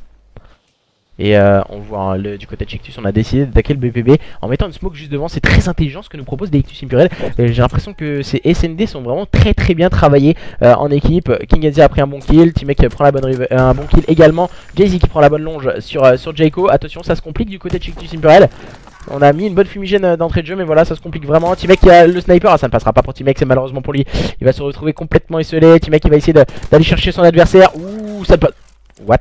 Et on voit hein, du côté de Ictus, on a décidé d'attaquer le BPB en mettant une smoke juste devant. C'est très intelligent ce que nous propose des Ictus Impurel. J'ai l'impression que ces SND sont vraiment très bien travaillés en équipe. Kingenza a pris un bon kill, Teamek prend un bon kill également. Jay-Z qui prend la bonne longe sur Jayco. Attention, ça se complique du côté de Ictus Impurel. On a mis une bonne fumigène d'entrée de jeu, mais voilà, ça se complique vraiment. Teamek qui a le sniper, ça ne passera pas pour Teamek, c'est malheureusement pour lui. Il va se retrouver complètement esselé. Teamek qui va essayer d'aller chercher son adversaire. Ouh, ça ne passe. What?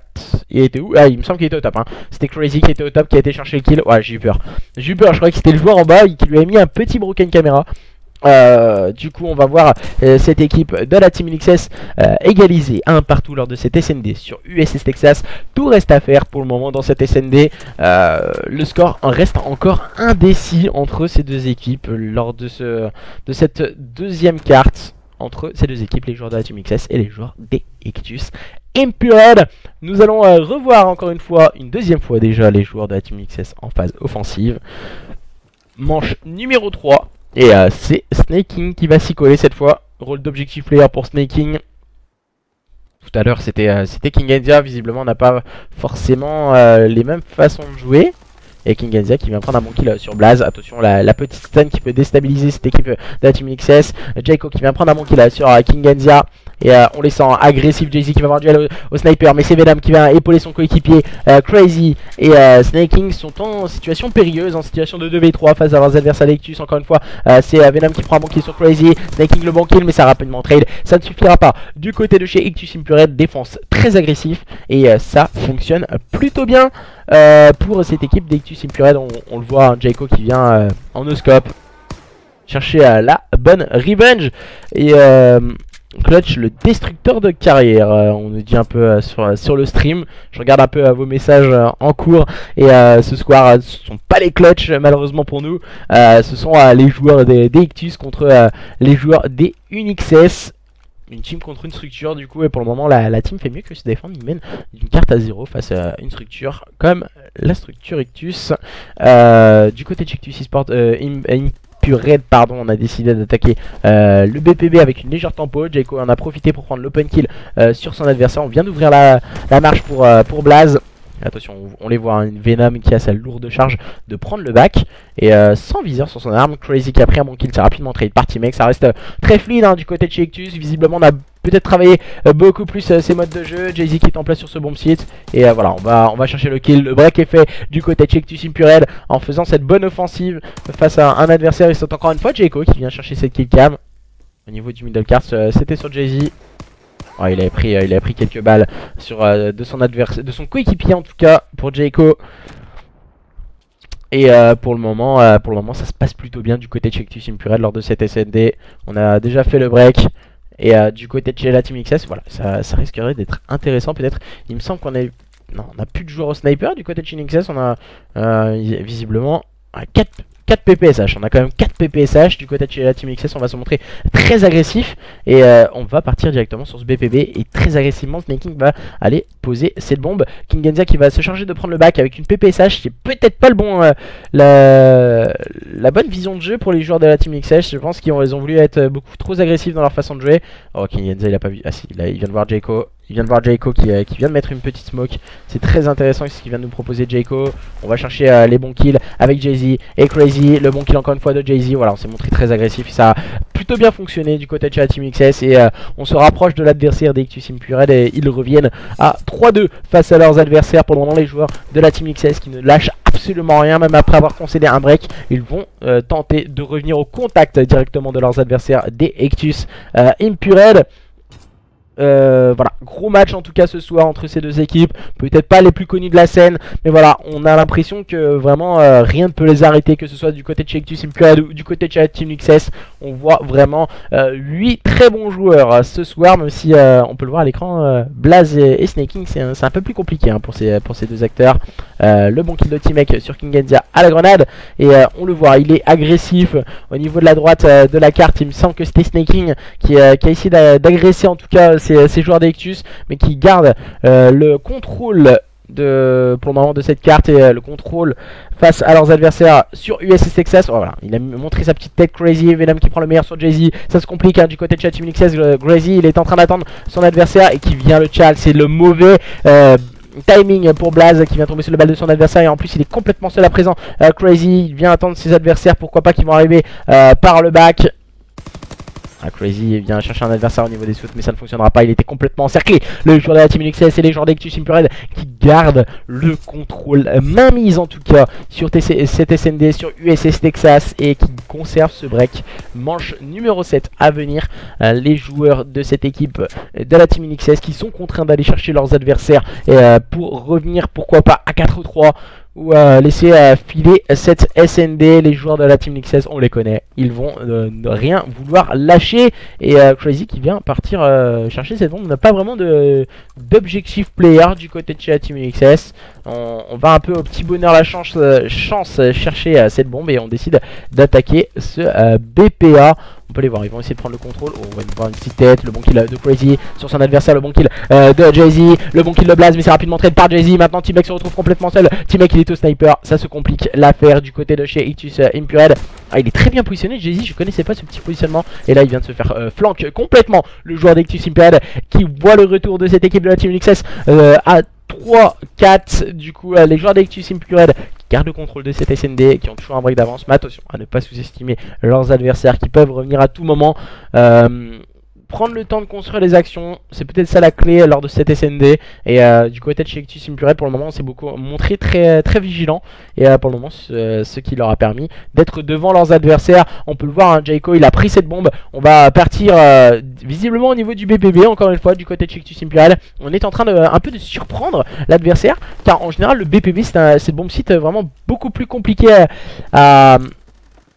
Il était où? Ah, il me semble qu'il était au top hein. C'était Crazy qui était au top, qui a été chercher le kill. Ouais, j'ai eu peur, je croyais que c'était le joueur en bas qui lui avait mis un petit broken caméra. Du coup on va voir cette équipe de la Team NXS égaliser un partout lors de cette SND sur USS Texas. Tout reste à faire pour le moment dans cette SND. Le score reste encore indécis entre ces deux équipes lors de cette deuxième carte entre ces deux équipes, les joueurs de la Team NXS et les joueurs des Ictus Impurel. Nous allons revoir encore une deuxième fois déjà les joueurs de la Team NXS en phase offensive. Manche numéro 3. Et c'est Snaking qui va s'y coller cette fois. Rôle d'objectif player pour Snaking. Tout à l'heure c'était Kingenza. Visiblement on n'a pas forcément les mêmes façons de jouer. Et Kingenza qui vient prendre un bon kill sur Blaze. Attention, la petite stun qui peut déstabiliser cette équipe de la Team NXS. Jayco qui vient prendre un bon kill sur Kingenza. Et on les sent agressifs. Jay-Z qui va avoir un duel au sniper, mais c'est Venom qui va épauler son coéquipier. Crazy et Snaking sont en situation périlleuse, en situation de 2v3 face à leurs adversaires d'Ictus. Encore une fois, c'est Venom qui prend un bon kill sur Crazy. Snaking le bon kill, mais ça rapidement trade. Ça ne suffira pas. Du côté de chez Ictus Impurel, défense très agressif. Et ça fonctionne plutôt bien pour cette équipe d'Ictus Impurel. On le voit, hein, Jayco qui vient en no-scope chercher la bonne revenge. Et Clutch, le destructeur de carrière, on nous dit un peu sur le stream. Je regarde un peu vos messages en cours. Et ce soir, ce ne sont pas les Clutch malheureusement pour nous. Ce sont les joueurs des Ictus contre les joueurs des UNIXS. Une team contre une structure du coup, et pour le moment la team fait mieux que se défendre. Il mène une carte à 0 face à une structure comme la structure Ictus. Du côté de Ictus Esport Red, pardon, on a décidé d'attaquer le BPB avec une légère tempo. Jayco en a profité pour prendre l'open kill sur son adversaire. On vient d'ouvrir la marche pour Blaze. Attention, on les voit, hein, une Venom qui a sa lourde charge de prendre le back. Et sans viseur sur son arme. Crazy qui a pris un bon kill, c'est rapidement trade par Teamek. Ça reste très fluide hein, du côté de chez Ictus. Visiblement on a peut-être travailler beaucoup plus ses modes de jeu. Jay-Z qui est en place sur ce bomb site. Et voilà, on va chercher le kill. Le break est fait du côté de Chectus Impurel en faisant cette bonne offensive face à un adversaire. Et c'est encore une fois Jayco qui vient chercher cette kill cam. Au niveau du middle cart, c'était sur Jay-Z. Oh, il avait pris quelques balles sur, de son adversaire, de son coéquipier en tout cas pour Jayco. Et pour le moment, ça se passe plutôt bien du côté de Chectus Impurel lors de cette SND. On a déjà fait le break. Et du côté de chez la Team XS, voilà, ça risquerait d'être intéressant peut-être. Il me semble qu'on a... Non, on n'a plus de joueurs au sniper du côté de chez XS. On a visiblement 4 PPSH, on a quand même 4 PPSH du côté de chez la Team XS. On va se montrer très agressif et on va partir directement sur ce BPB. Et très agressivement, Snaking va aller poser cette bombe. Kingenzia qui va se charger de prendre le back avec une PPSH qui est peut-être pas le bon, la bonne vision de jeu pour les joueurs de la Team XS. Je pense qu'ils ont voulu être beaucoup trop agressifs dans leur façon de jouer. Oh, Kingenzia il a pas vu. Ah si, là, il vient de voir Jayco. Il vient de voir Jayco qui vient de mettre une petite smoke. C'est très intéressant ce qu'il vient de nous proposer Jayco. On va chercher les bons kills avec Jay-Z et Crazy. Le bon kill encore une fois de Jay-Z. Voilà, on s'est montré très agressif. Ça a plutôt bien fonctionné du côté de la Team XS. Et on se rapproche de l'adversaire d'Ictus Impurel. Et ils reviennent à 3-2 face à leurs adversaires. Pour le moment, les joueurs de la Team XS qui ne lâchent absolument rien. Même après avoir concédé un break, ils vont tenter de revenir au contact directement de leurs adversaires d'Ictus Impurel. Voilà, gros match en tout cas ce soir entre ces deux équipes. Peut-être pas les plus connus de la scène, mais voilà, on a l'impression que vraiment rien ne peut les arrêter, que ce soit du côté de Chectus Impurel ou du côté de chez Team XS. On voit vraiment 8 très bons joueurs ce soir, même si on peut le voir à l'écran, Blaze et Snaking c'est un peu plus compliqué pour ces deux acteurs. Le bon kill de T-Mec sur Kingenzia à la grenade, et on le voit, il est agressif au niveau de la droite de la carte. Il me semble que c'était Snaking qui a essayé d'agresser en tout cas ces joueurs d'Ictus, mais qui gardent le contrôle pour le moment de cette carte et le contrôle face à leurs adversaires sur USS Texas. Oh, voilà, il a montré sa petite tête. Crazy, Venom qui prend le meilleur sur Jay-Z. Ça se complique du côté de chat Team XS. Crazy, il est en train d'attendre son adversaire et qui vient le chal. C'est le mauvais timing pour Blaze qui vient tomber sur le balle de son adversaire, et en plus il est complètement seul à présent. Crazy, il vient attendre ses adversaires, pourquoi pas, qui vont arriver par le back. Crazy vient chercher un adversaire au niveau des shoots, mais ça ne fonctionnera pas, il était complètement encerclé. Le joueur de la Team XS et les joueurs d'Ictus Impurel qui gardent le contrôle, mainmise en tout cas sur cette SND, sur USS Texas, et qui conservent ce break. Manche numéro 7 à venir. Les joueurs de cette équipe de la Team XS qui sont contraints d'aller chercher leurs adversaires pour revenir, pourquoi pas, à 4-3 ou laisser filer cette SND. Les joueurs de la Team XS, on les connaît, ils vont ne rien vouloir lâcher. Et Crazy qui vient partir chercher cette bombe. On n'a pas vraiment d'objectif player du côté de chez la Team XS. On va un peu au petit bonheur la chance chercher cette bombe, et on décide d'attaquer ce BPA. On peut les voir, ils vont essayer de prendre le contrôle. Oh, on va voir une petite tête, le bon kill de Crazy sur son adversaire, le bon kill de Jay-Z, le bon kill de Blaze, mais c'est rapidement trade par Jay-Z. Maintenant T-Mec se retrouve complètement seul. T-Mec il est au sniper, ça se complique l'affaire du côté de chez Ictus Impurel. Ah, il est très bien positionné Jay-Z, je connaissais pas ce petit positionnement, et là il vient de se faire flank complètement le joueur d'Ictus Impurel qui voit le retour de cette équipe de la Team XS à 3-4. Du coup les joueurs d'Ictus Impurel gardent le contrôle de cette SND, qui ont toujours un break d'avance, mais attention à ne pas sous-estimer leurs adversaires qui peuvent revenir à tout moment. Prendre le temps de construire les actions, c'est peut-être ça la clé lors de cette SND. Et du côté de chez Ictus Impurel, pour le moment, on s'est beaucoup montré très vigilant. Et pour le moment, ce qui leur a permis d'être devant leurs adversaires. On peut le voir, Jayco, il a pris cette bombe. On va partir visiblement au niveau du BPB, encore une fois, du côté de chez Ictus Impurel. On est en train un peu de surprendre l'adversaire, car en général, le BPB, c'est le bomb site vraiment beaucoup plus compliqué à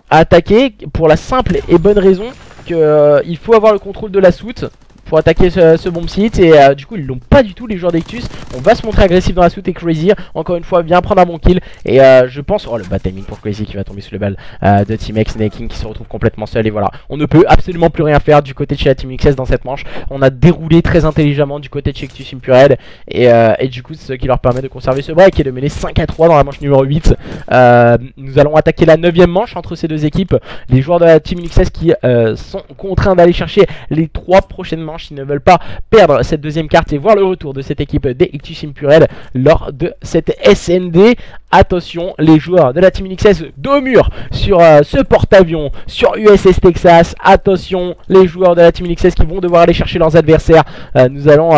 attaquer, pour la simple et bonne raison il faut avoir le contrôle de la soute pour attaquer ce bomb site, et du coup ils l'ont pas du tout les joueurs d'Ictus. On va se montrer agressif dans la soute, et Crazy encore une fois vient prendre un bon kill, et je pense, oh le bad timing pour Crazy qui va tomber sous le balle de Team X. Snaking qui se retrouve complètement seul, et voilà, on ne peut absolument plus rien faire du côté de chez la Team XS dans cette manche. On a déroulé très intelligemment du côté de chez Ictus Impurel, et du coup c'est ce qui leur permet de conserver ce break et de mener 5-3 dans la manche numéro 8. Nous allons attaquer la 9ème manche entre ces deux équipes. Les joueurs de la Team XS qui sont contraints d'aller chercher les 3 prochaines manches s'ils ne veulent pas perdre cette deuxième carte et voir le retour de cette équipe des Ictus Impurel lors de cette SND. Attention, les joueurs de la Team NXS dos mur sur ce porte-avions sur USS Texas. Attention, les joueurs de la Team NXS qui vont devoir aller chercher leurs adversaires. Nous allons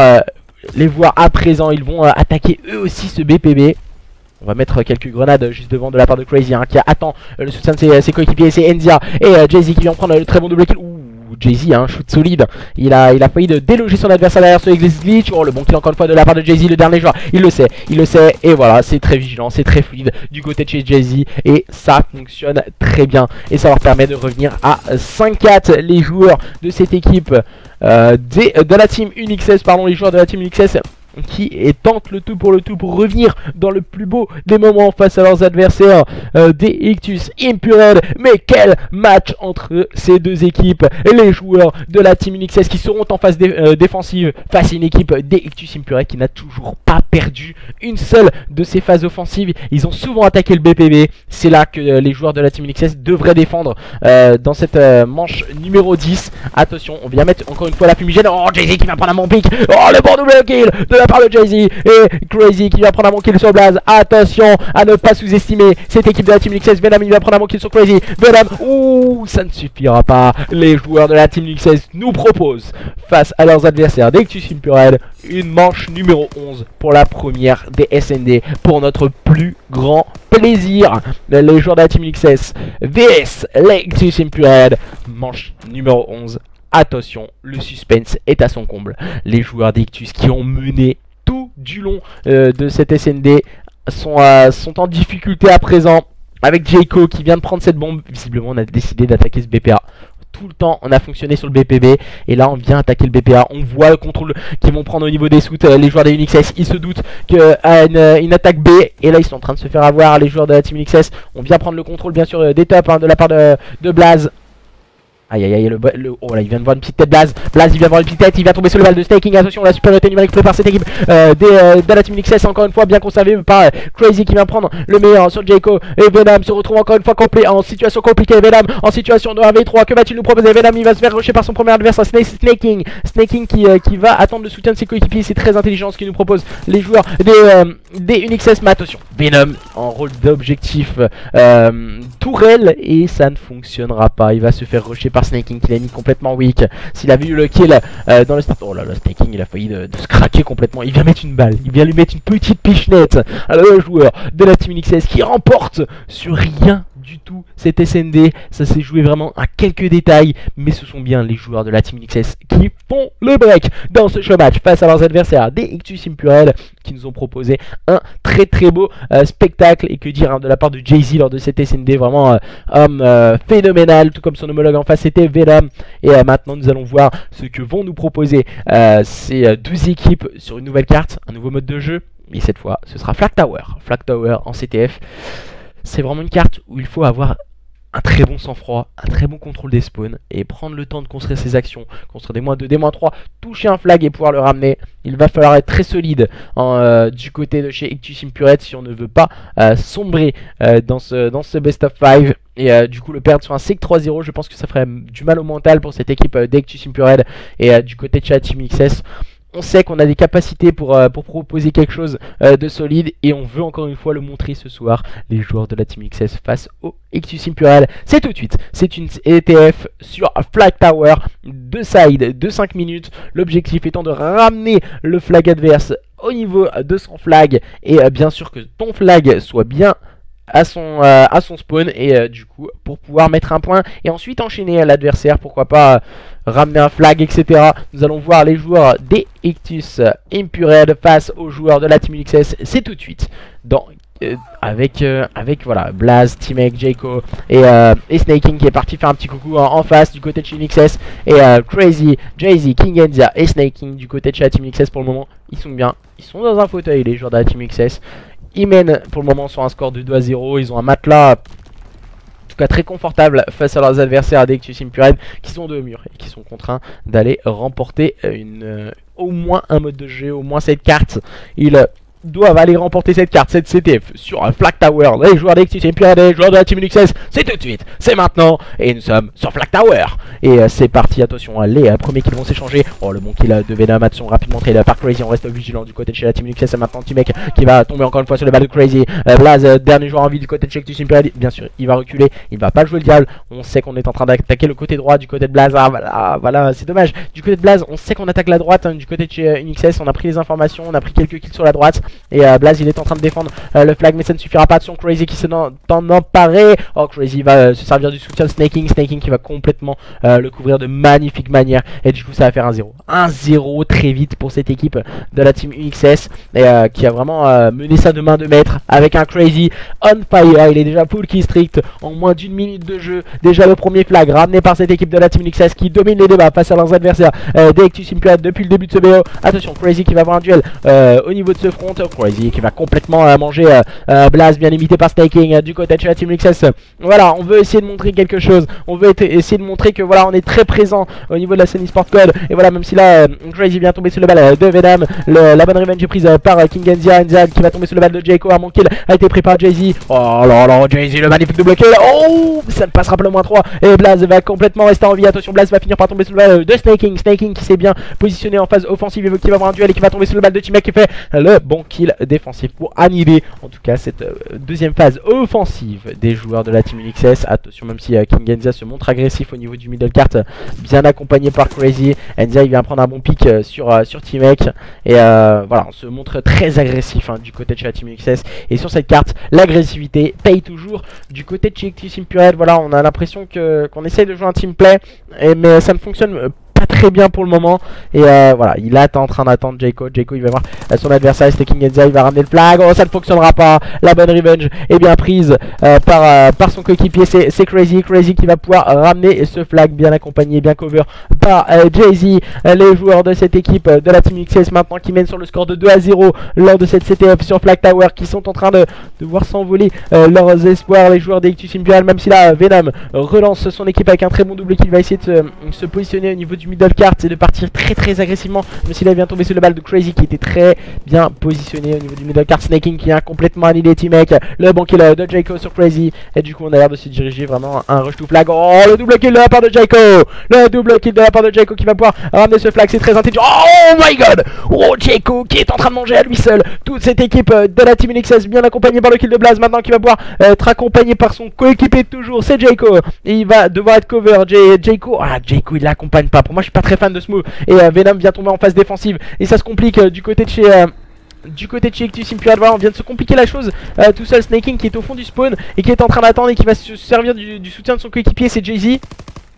les voir à présent. Ils vont attaquer eux aussi ce BPB. On va mettre quelques grenades juste devant de la part de Crazy qui attend le soutien de ses coéquipiers. C'est Enzia et Jay-Z qui vient prendre le très bon double kill. Jay-Z a un shoot solide. Il a failli de déloger son adversaire derrière ce glitch. Oh, le bon kill encore une fois de la part de Jay-Z, le dernier joueur. Il le sait. Et voilà, c'est très vigilant, c'est très fluide du côté de chez Jay-Z. Et ça fonctionne très bien. Et ça leur permet de revenir à 5-4. Les joueurs de cette équipe de la team UNIXS, pardon, les joueurs de la team UNIXS qui tentent le tout pour revenir dans le plus beau des moments face à leurs adversaires des Ictus Impurel. Mais quel match entre ces deux équipes. Les joueurs de la team UNIXS qui seront en phase défensive face à une équipe des Ictus Impurel qui n'a toujours pas perdu une seule de ces phases offensives. Ils ont souvent attaqué le BPB. C'est là que les joueurs de la team UNIXS devraient défendre dans cette manche numéro 10. Attention, on vient mettre encore une fois la fumigène. Oh, Jay-Z qui va prendre un bon pick. Oh, le bon double kill de la part de Jay-Z et Crazy qui va prendre un bon kill sur Blaze. Attention à ne pas sous-estimer cette équipe de la Team NXS. Venom il va prendre un bon kill sur Crazy. Venom, ouh, ça ne suffira pas. Les joueurs de la Team NXS nous proposent face à leurs adversaires d'Ictus Impurel une manche numéro 11 pour la première des SND pour notre plus grand plaisir. Les joueurs de la Team NXS vs l'Ictus Impurel, manche numéro 11. Attention, le suspense est à son comble. Les joueurs d'Ictus qui ont mené tout du long de cette SND sont en difficulté à présent. Avec Jayco qui vient de prendre cette bombe. Visiblement, on a décidé d'attaquer ce BPA. Tout le temps, on a fonctionné sur le BPB. Et là, on vient attaquer le BPA. On voit le contrôle qu'ils vont prendre au niveau des soutes. Les joueurs des UNIXS, ils se doutent qu'à une attaque B. Et là, ils sont en train de se faire avoir. Les joueurs de la Team UNIXS, on vient prendre le contrôle, bien sûr, des tops de la part de Blaze. Aïe aïe aïe, oh là il vient de voir une petite tête Blaze. Blaze il vient de voir une petite tête, il va tomber sur le val de Snaking. Attention, la supériorité numérique prise par cette équipe de la Team NXS, encore une fois bien conservée par Crazy qui vient prendre le meilleur sur Jayco. Et Venom se retrouve encore une fois en situation compliquée. Venom en situation de 1v3, que va-t-il nous proposer? Venom il va se faire rusher par son premier adversaire, Snaking qui va attendre le soutien de ses coéquipiers. C'est très intelligent ce qu'il nous propose les joueurs des UNIXS. Mais attention, Venom en rôle d'objectif tourelle et ça ne fonctionnera pas. Il va se faire rusher par Snaking qui l'a mis complètement weak. S'il avait eu le kill dans le start. Oh là là, Snaking il a failli de se craquer complètement. Il vient mettre une balle, il vient lui mettre une petite pichenette. Alors le joueur de la Team NXS qui remporte sur rien du tout cette SND. Ça s'est joué vraiment à quelques détails, mais ce sont bien les joueurs de la Team NXS qui font le break dans ce show match face à leurs adversaires des Ictus Impurel qui nous ont proposé un très beau spectacle. Et que dire de la part de Jay-Z lors de cette SND, vraiment homme phénoménal, tout comme son homologue en face c'était Venom. Et maintenant nous allons voir ce que vont nous proposer ces deux équipes sur une nouvelle carte, un nouveau mode de jeu. Et cette fois ce sera Flag Tower en CTF. C'est vraiment une carte où il faut avoir un très bon sang-froid, un très bon contrôle des spawns et prendre le temps de construire ses actions, construire des -2, des -3, toucher un flag et pouvoir le ramener. Il va falloir être très solide du côté de chez Ictus Impurel si on ne veut pas sombrer dans ce best of 5 et du coup le perdre sur un SIG 3-0. Je pense que ça ferait du mal au mental pour cette équipe d'Ictus Impurel. Et du côté de chez Team XS, on sait qu'on a des capacités pour proposer quelque chose de solide et on veut encore une fois le montrer ce soir. Les joueurs de la Team XS face au Ictus Impurel. C'est tout de suite, c'est une ETF sur Flag Tower, 2 sides de 5 minutes. L'objectif étant de ramener le flag adverse au niveau de son flag et bien sûr que ton flag soit bien à son spawn et du coup pour pouvoir mettre un point et ensuite enchaîner à l'adversaire, pourquoi pas ramener un flag, etc. Nous allons voir les joueurs des Ictus Impurel face aux joueurs de la Team XS. C'est tout de suite dans avec voilà Blaze, Teammate, Jayco et Snaking qui est parti faire un petit coucou en face du côté de chez NXS. Et Crazy, Jay-Z, King Enzia et Snaking du côté de chez la Team XS. Pour le moment ils sont bien, ils sont dans un fauteuil les joueurs de la Team XS. Ils mènent pour le moment sur un score de 2-0. Ils ont un matelas en tout cas très confortable face à leurs adversaires des Ictus Impurel qui sont de mur et qui sont contraints d'aller remporter au moins un mode de jeu, au moins cette carte. Ils doivent aller remporter cette carte, cette CTF sur Flag Tower. Les joueurs d'Extus Imperial, les joueurs de la Team UNIXS, c'est tout de suite, c'est maintenant. Et nous sommes sur Flag Tower. Et c'est parti, attention, les premiers kills vont s'échanger. Oh, le bon kill de Venom, attention, rapidement trade par Crazy. On reste vigilant du côté de chez la Team UNIXS. C'est maintenant T-Mec qui va tomber encore une fois sur le bal de Crazy. Blaze, dernier joueur en vie du côté de chez Extus Imperial. Bien sûr, il va reculer, il va pas jouer le diable. On sait qu'on est en train d'attaquer le côté droit du côté de Blaze. Ah, voilà, c'est dommage. Du côté de Blaze, on sait qu'on attaque la droite. Du côté de chez UNIXS, on a pris les informations, on a pris quelques kills sur la droite. Et Blaze, il est en train de défendre le flag, mais ça ne suffira pas. Attention, Crazy qui se t'en emparer. Oh, Crazy va se servir du soutien de Snaking. Snaking qui va complètement le couvrir de magnifique manière. Et du coup, ça va faire 1-0. 1-0 très vite pour cette équipe de la Team UNIXS. Et qui a vraiment mené ça de main de maître avec un Crazy on fire. Il est déjà full key strict en moins d'une minute de jeu. Déjà le premier flag ramené par cette équipe de la Team UNIXS qui domine les débats face à leurs adversaires d'Extus Imperial depuis le début de ce BO. Attention, Crazy qui va avoir un duel au niveau de ce front. Crazy qui va complètement manger Blaze, bien limité par Snaking du côté de la Team UNIXS. Voilà, on veut essayer de montrer quelque chose. On veut essayer de montrer que voilà, on est très présent au niveau de la scène eSport Code. Et voilà, même si là Crazy vient tomber sur le bal de Venom, la bonne revenge est prise par King Enzia qui va tomber sur le bal de Jayco. Un mon kill a été pris par Jay-Z. Oh là là, Jay-Z le magnifique double kill. Oh, ça ne passera pas le moins 3. Et Blaze va complètement rester en vie. Attention, Blaze va finir par tomber sur le bal de Snaking. Snaking qui s'est bien positionné en phase offensive et qui va avoir un duel et qui va tomber sur le bal de T-Mec qui fait le bon kill défensif pour annihiler en tout cas cette deuxième phase offensive des joueurs de la Team UNIXS. Attention, même si King Enzia se montre agressif au niveau du middle cart, bien accompagné par Crazy. Enzia il vient prendre un bon pick sur T-Mec et voilà, on se montre très agressif du côté de chez la Team UNIXS. Et sur cette carte, l'agressivité paye toujours du côté de chez Extus Imperial. Voilà, on a l'impression qu'on essaye de jouer un team play, mais ça ne fonctionne pas très bien pour le moment. Et voilà, il est en train d'attendre Jayco. Jayco il va voir son adversaire, c'était King Enzia, il va ramener le flag. Oh, ça ne fonctionnera pas. La bonne revenge est bien prise par son coéquipier, c'est Crazy. Crazy qui va pouvoir ramener ce flag bien accompagné, bien cover par Jay-Z. Les joueurs de cette équipe de la Team UNIXS maintenant qui mènent sur le score de 2-0 lors de cette CTF sur Flag Tower, qui sont en train de voir s'envoler leurs espoirs. Les joueurs d'Extus Imperial, même si là Venom relance son équipe avec un très bon double kill, va essayer de se positionner au niveau du middle cart et de partir très agressivement, même s'il a bien tombé sur le bal de Crazy qui était très bien positionné au niveau du middle cart. Snaking qui a complètement annihilé T-Mec. Le bon kill de Jayco sur Crazy. Et du coup on a l'air de se diriger vraiment un rush to flag. Oh, le double kill de la part de Jayco. Le double kill de la part de Jayco qui va pouvoir ramener ce flag, c'est très intelligent. Oh my god. Oh, Jayco qui est en train de manger à lui seul toute cette équipe de la Team UNIXS, bien accompagné par le kill de Blaze maintenant, qui va pouvoir être accompagné par son coéquipier toujours, c'est Jayco. Et il va devoir être cover. Jayco, Jayco il l'accompagne pas. Pour moi je suis pas très fan de ce move. Et Venom vient tomber en phase défensive et ça se complique du côté de chez Extus Imperial. Voilà, on vient de se compliquer la chose tout seul. Snaking qui est au fond du spawn et qui est en train d'attendre et qui va se servir du soutien de son coéquipier, c'est Jay-Z.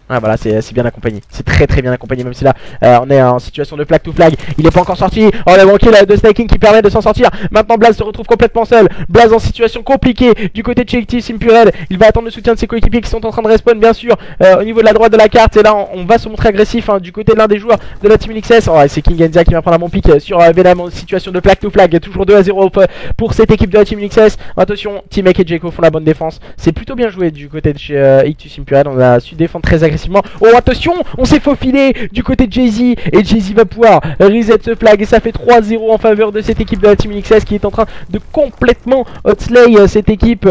Ah voilà, c'est bien accompagné, c'est très bien accompagné, même si là on est en situation de flag to flag. Il est pas encore sorti. Oh, le bon kill de Snaking qui permet de s'en sortir. Maintenant Blaze se retrouve complètement seul. Blaze en situation compliquée du côté de chez Extus Imperial. Il va attendre le soutien de ses coéquipiers qui sont en train de respawn bien sûr au niveau de la droite de la carte. Et là on va se montrer agressif du côté de l'un des joueurs de la Team UNIXS. Oh, c'est King Enzia qui va prendre un bon pick sur Venom en situation de flag to flag. Toujours 2-0 pour cette équipe de la Team UNIXS. Attention, T-Mec et Jayco font la bonne défense. C'est plutôt bien joué du côté de chez Extus Imperial. On a su défendre très agressivement. Oh attention, on s'est faufilé du côté de Jay-Z et Jay-Z va pouvoir reset ce flag et ça fait 3-0 en faveur de cette équipe de la Team UNIXS qui est en train de complètement outslay cette équipe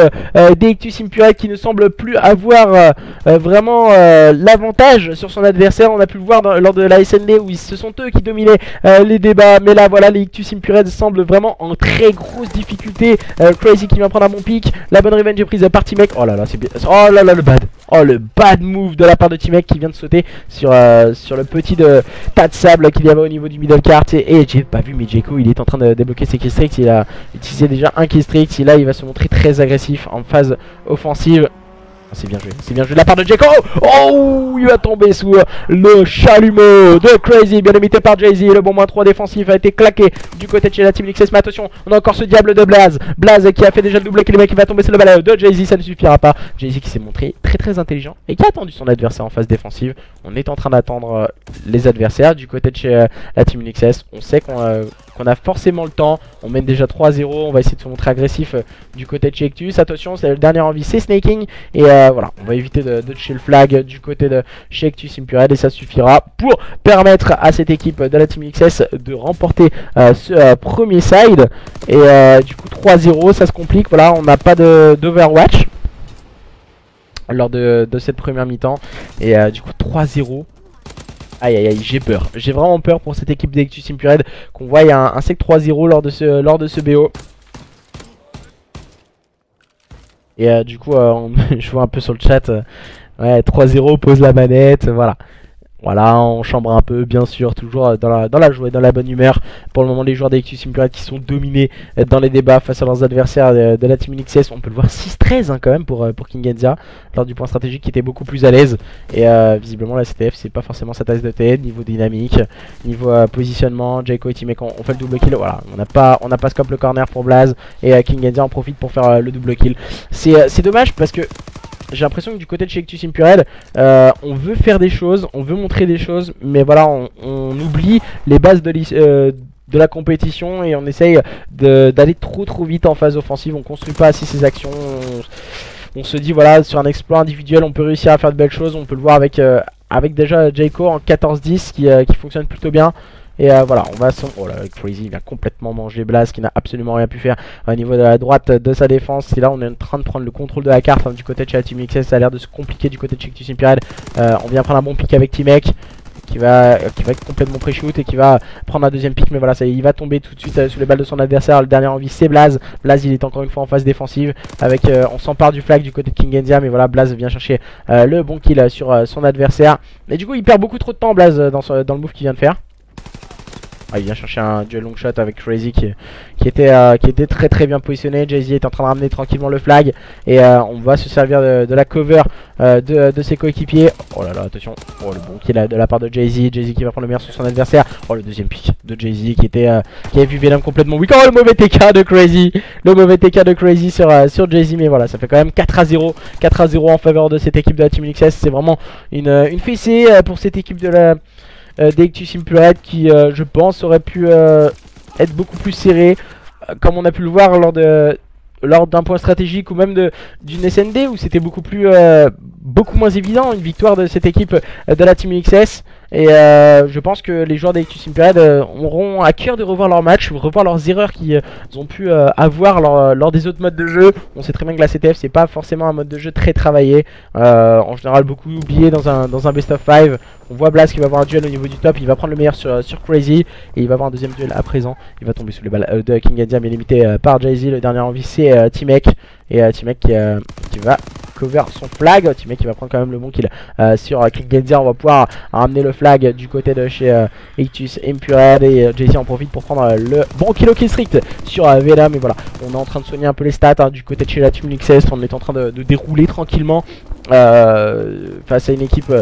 d'Extus Imperial qui ne semble plus avoir vraiment l'avantage sur son adversaire. On a pu le voir lors de la SND où ce sont eux qui dominaient les débats, mais là voilà, les Extus Imperial semblent vraiment en très grosse difficulté. Crazy qui vient prendre un bon pick, la bonne revenge est prise par T-Mec. Oh là là, c'est bien. Oh là là, le bad. Oh, le bad move de la part de T-Mec qui vient de sauter sur le petit tas de sable qu'il y avait au niveau du middle cart. Et j'ai pas vu, mais Jayco il est en train de débloquer ses keystrikes. Il a utilisé déjà un keystrick et là il va se montrer très agressif en phase offensive. C'est bien joué de la part de Jayco. Oh, il va tomber sous le chalumeau de Crazy, bien limité par Jay-Z. Le bon moins 3 défensif a été claqué du côté de chez la Team UNIXS. Mais attention, on a encore ce diable de Blaze. Blaze qui a fait déjà le double kill, qui va tomber sur le balai de Jay-Z, ça ne suffira pas. Jay-Z qui s'est montré très intelligent et qui a attendu son adversaire en phase défensive. On est en train d'attendre les adversaires du côté de chez la Team UNIXS. On sait qu'on qu'on a forcément le temps. On mène déjà 3-0, on va essayer de se montrer agressif du côté de chez Ectus. Attention, c'est le dernier envie, c'est Snaking. Et voilà, on va éviter de toucher le flag du côté de chez Ectus Impured. Et ça suffira pour permettre à cette équipe de la Team XS de remporter ce premier side. Et du coup 3-0, ça se complique. Voilà, on n'a pas d'Overwatch lors de cette première mi-temps. Et du coup 3-0. Aïe aïe aïe, j'ai peur. J'ai vraiment peur pour cette équipe d'Ectus Impured. Qu'on voit un sec 3-0 lors de ce BO. Et du coup, je vois un peu sur le chat. Ouais, 3-0, pose la manette, voilà. Voilà, on chambre un peu, bien sûr, toujours dans la joie et dans la bonne humeur. Pour le moment, les joueurs d'Ectus Impured qui sont dominés dans les débats face à leurs adversaires de la Team XS. On peut le voir 6-13 hein, quand même pour Kingenzia, lors du point stratégique qui était beaucoup plus à l'aise. Et visiblement, la CTF, c'est pas forcément sa tasse de thé. Niveau dynamique, niveau positionnement, Jayco et Teamek, on fait le double kill. Voilà, on n'a pas scope le corner pour Blaze. Et Kingenzia en profite pour faire le double kill. C'est dommage parce que j'ai l'impression que du côté de chez Ectus Impured, on veut faire des choses, on veut montrer des choses, mais voilà, on oublie les bases de la compétition et on essaye d'aller trop vite en phase offensive. On construit pas assez ses actions. On se dit voilà, sur un exploit individuel, on peut réussir à faire de belles choses. On peut le voir avec déjà Jayco en 14-10 qui fonctionne plutôt bien. Et voilà, on va oh là, Crazy, il vient complètement manger Blaze qui n'a absolument rien pu faire au niveau de la droite de sa défense. Et là, on est en train de prendre le contrôle de la carte du côté de chez la Team XS. Ça a l'air de se compliquer du côté de chez Ectus Impured. On vient prendre un bon pick avec Teamek qui va être complètement pré-shoot et qui va prendre un deuxième pick. Mais voilà, il va tomber tout de suite sous les balles de son adversaire. Le dernier envie, c'est Blaze. Blaze, il est encore une fois en phase défensive. On s'empare du flag du côté de Kingenzia. Mais voilà, Blaze vient chercher le bon kill sur son adversaire. Et du coup, il perd beaucoup trop de temps, Blaze, dans le move qu'il vient de faire. Ah, il vient chercher un duel long shot avec Crazy qui était très bien positionné. Jay-Z est en train de ramener tranquillement le flag. Et on va se servir de la cover de ses coéquipiers. Oh là là, attention. Oh, le bon kill de la part de Jay-Z. Jay-Z qui va prendre le meilleur sur son adversaire. Oh, le deuxième pick de Jay-Z qui avait vu Venom complètement weak. Oh, le mauvais TK de Crazy. Le mauvais TK de Crazy sur Jay-Z. Mais voilà, ça fait quand même 4-0. 4-0 en faveur de cette équipe de la Team XS. C'est vraiment une fessée pour cette équipe d'Ectus Impured qui je pense aurait pu être beaucoup plus serré comme on a pu le voir lors d'un point stratégique ou même d'une SND où c'était beaucoup moins évident une victoire de cette équipe de la Team XS. Et je pense que les joueurs d'Ectus Impured auront à cœur de revoir leur match, revoir leurs erreurs qu'ils ont pu avoir lors des autres modes de jeu. On sait très bien que la CTF c'est pas forcément un mode de jeu très travaillé, en général beaucoup oublié dans un best of 5. On voit Blaze qui va avoir un duel au niveau du top, il va prendre le meilleur sur Crazy et il va avoir un deuxième duel à présent. Il va tomber sous les balles de Kingenzia mais limité par Jay-Z. Le dernier envie c'est Teamek et Teamek qui va cover son flag. Teamek qui va prendre quand même le bon kill sur Kingenzia. On va pouvoir ramener le flag du côté de chez Ectus Impured et Jay-Z en profite pour prendre le bon kill au kill strict sur Venom. Mais voilà, on est en train de soigner un peu les stats du côté de chez la Team XS. On est en train de dérouler tranquillement face à une équipe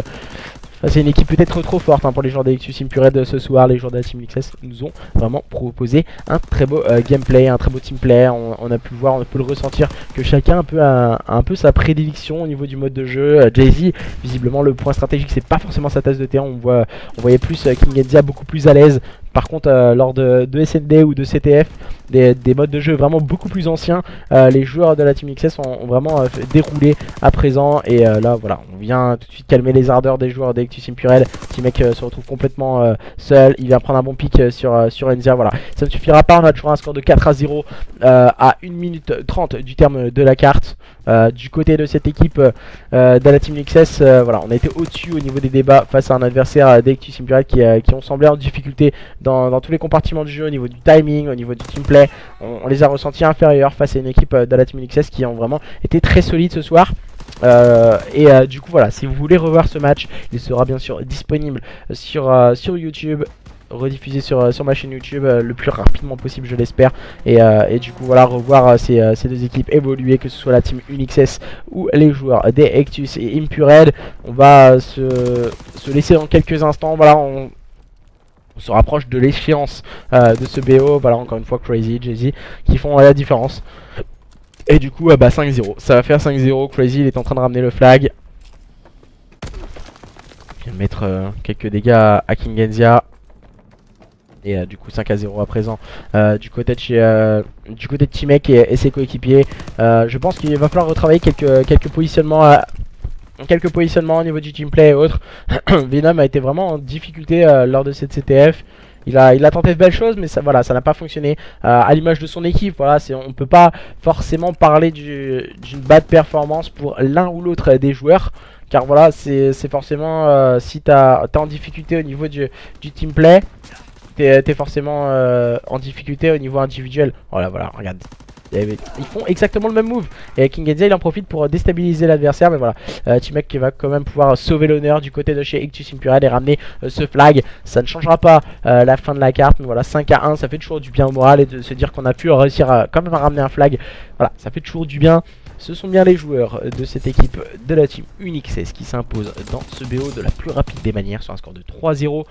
peut-être trop forte pour les joueurs d'Ectus Impured ce soir. Les joueurs de la Team XS nous ont vraiment proposé un très beau gameplay, un très beau teamplay. On a pu le voir, on peut le ressentir que chacun a un peu sa prédilection au niveau du mode de jeu. Jay-Z, visiblement le point stratégique c'est pas forcément sa tasse de thé. On voyait plus Kingenzia beaucoup plus à l'aise. Par contre lors de SND ou de CTF, des modes de jeu vraiment beaucoup plus anciens, les joueurs de la Team XS ont vraiment déroulé à présent. Et là voilà, on vient tout de suite calmer les ardeurs des joueurs d'Ectus Impured. Teamek se retrouve complètement seul, il vient prendre un bon pick sur Enzia. Voilà, ça ne suffira pas, on a toujours un score de 4-0 à 1 minute 30 du terme de la carte. Du côté de cette équipe de la Team XS, voilà, on a été au-dessus au niveau des débats face à un adversaire d'Ectus Impured qui ont semblé en difficulté dans tous les compartiments du jeu, au niveau du timing, au niveau du teamplay. On les a ressentis inférieurs face à une équipe de la Team XS qui ont vraiment été très solides ce soir. Du coup voilà, si vous voulez revoir ce match, il sera bien sûr disponible sur YouTube, rediffusé sur ma chaîne YouTube le plus rapidement possible je l'espère. Et du coup voilà, revoir ces deux équipes évoluer, que ce soit la team UNIXS ou les joueurs des Ectus et Impured. On va se laisser dans quelques instants. Voilà, on se rapproche de l'échéance de ce BO. Voilà, encore une fois Crazy, Jay-Z qui font la différence. Et du coup 5-0, ça va faire 5-0. Crazy il est en train de ramener le flag. Il vient de mettre quelques dégâts à Kingenzia. Et du coup 5-0 à présent du côté de Timek et ses coéquipiers. Je pense qu'il va falloir retravailler quelques positionnements au niveau du teamplay et autres. Venom a été vraiment en difficulté lors de cette CTF. Il a tenté de belles choses, mais ça voilà, ça n'a pas fonctionné. À l'image de son équipe, voilà, on peut pas forcément parler d'une bad performance pour l'un ou l'autre des joueurs. Car voilà, c'est forcément si t'es en difficulté au niveau du teamplay, t'es forcément en difficulté au niveau individuel. Voilà, regarde. Ils font exactement le même move. Et King Edzia il en profite pour déstabiliser l'adversaire. Mais voilà, Timek qui va quand même pouvoir sauver l'honneur du côté de chez Ictus Impurade et ramener ce flag. Ça ne changera pas la fin de la carte. Mais voilà, 5-1, ça fait toujours du bien au moral. Et de se dire qu'on a pu réussir quand même à ramener un flag. Voilà, ça fait toujours du bien. Ce sont bien les joueurs de cette équipe de la team Unixes qui s'impose dans ce BO de la plus rapide des manières sur un score de 3-0.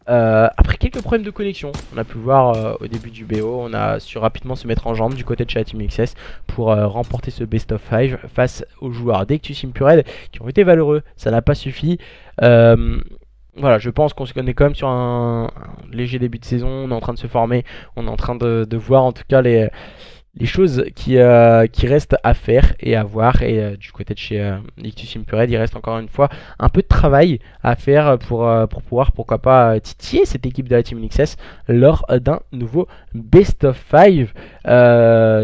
Après quelques problèmes de connexion, on a pu voir au début du BO, on a su rapidement se mettre en jambe du côté de chez la Team XS pour remporter ce best of 5 face aux joueurs d'Ictus Impurade qui ont été valeureux. Ça n'a pas suffi. Voilà, je pense qu'on se connaît quand même sur un léger début de saison. On est en train de se former, on est en train de voir en tout cas les choses qui restent à faire et à voir. Et du côté de chez Ictus Impurade, il reste encore une fois un peu de travail à faire pour pouvoir, pourquoi pas, titiller cette équipe de la Team NXS lors d'un nouveau Best of 5.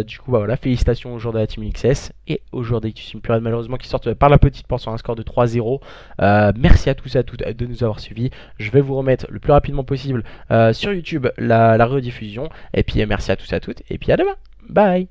Du coup, bah voilà, félicitations aux joueurs de la Team NXS et aux joueurs d'Ictus Impurade, malheureusement, qui sortent par la petite porte sur un score de 3-0. Merci à tous et à toutes de nous avoir suivis. Je vais vous remettre le plus rapidement possible sur YouTube la rediffusion. Et puis merci à tous et à toutes. Et puis à demain. Bye.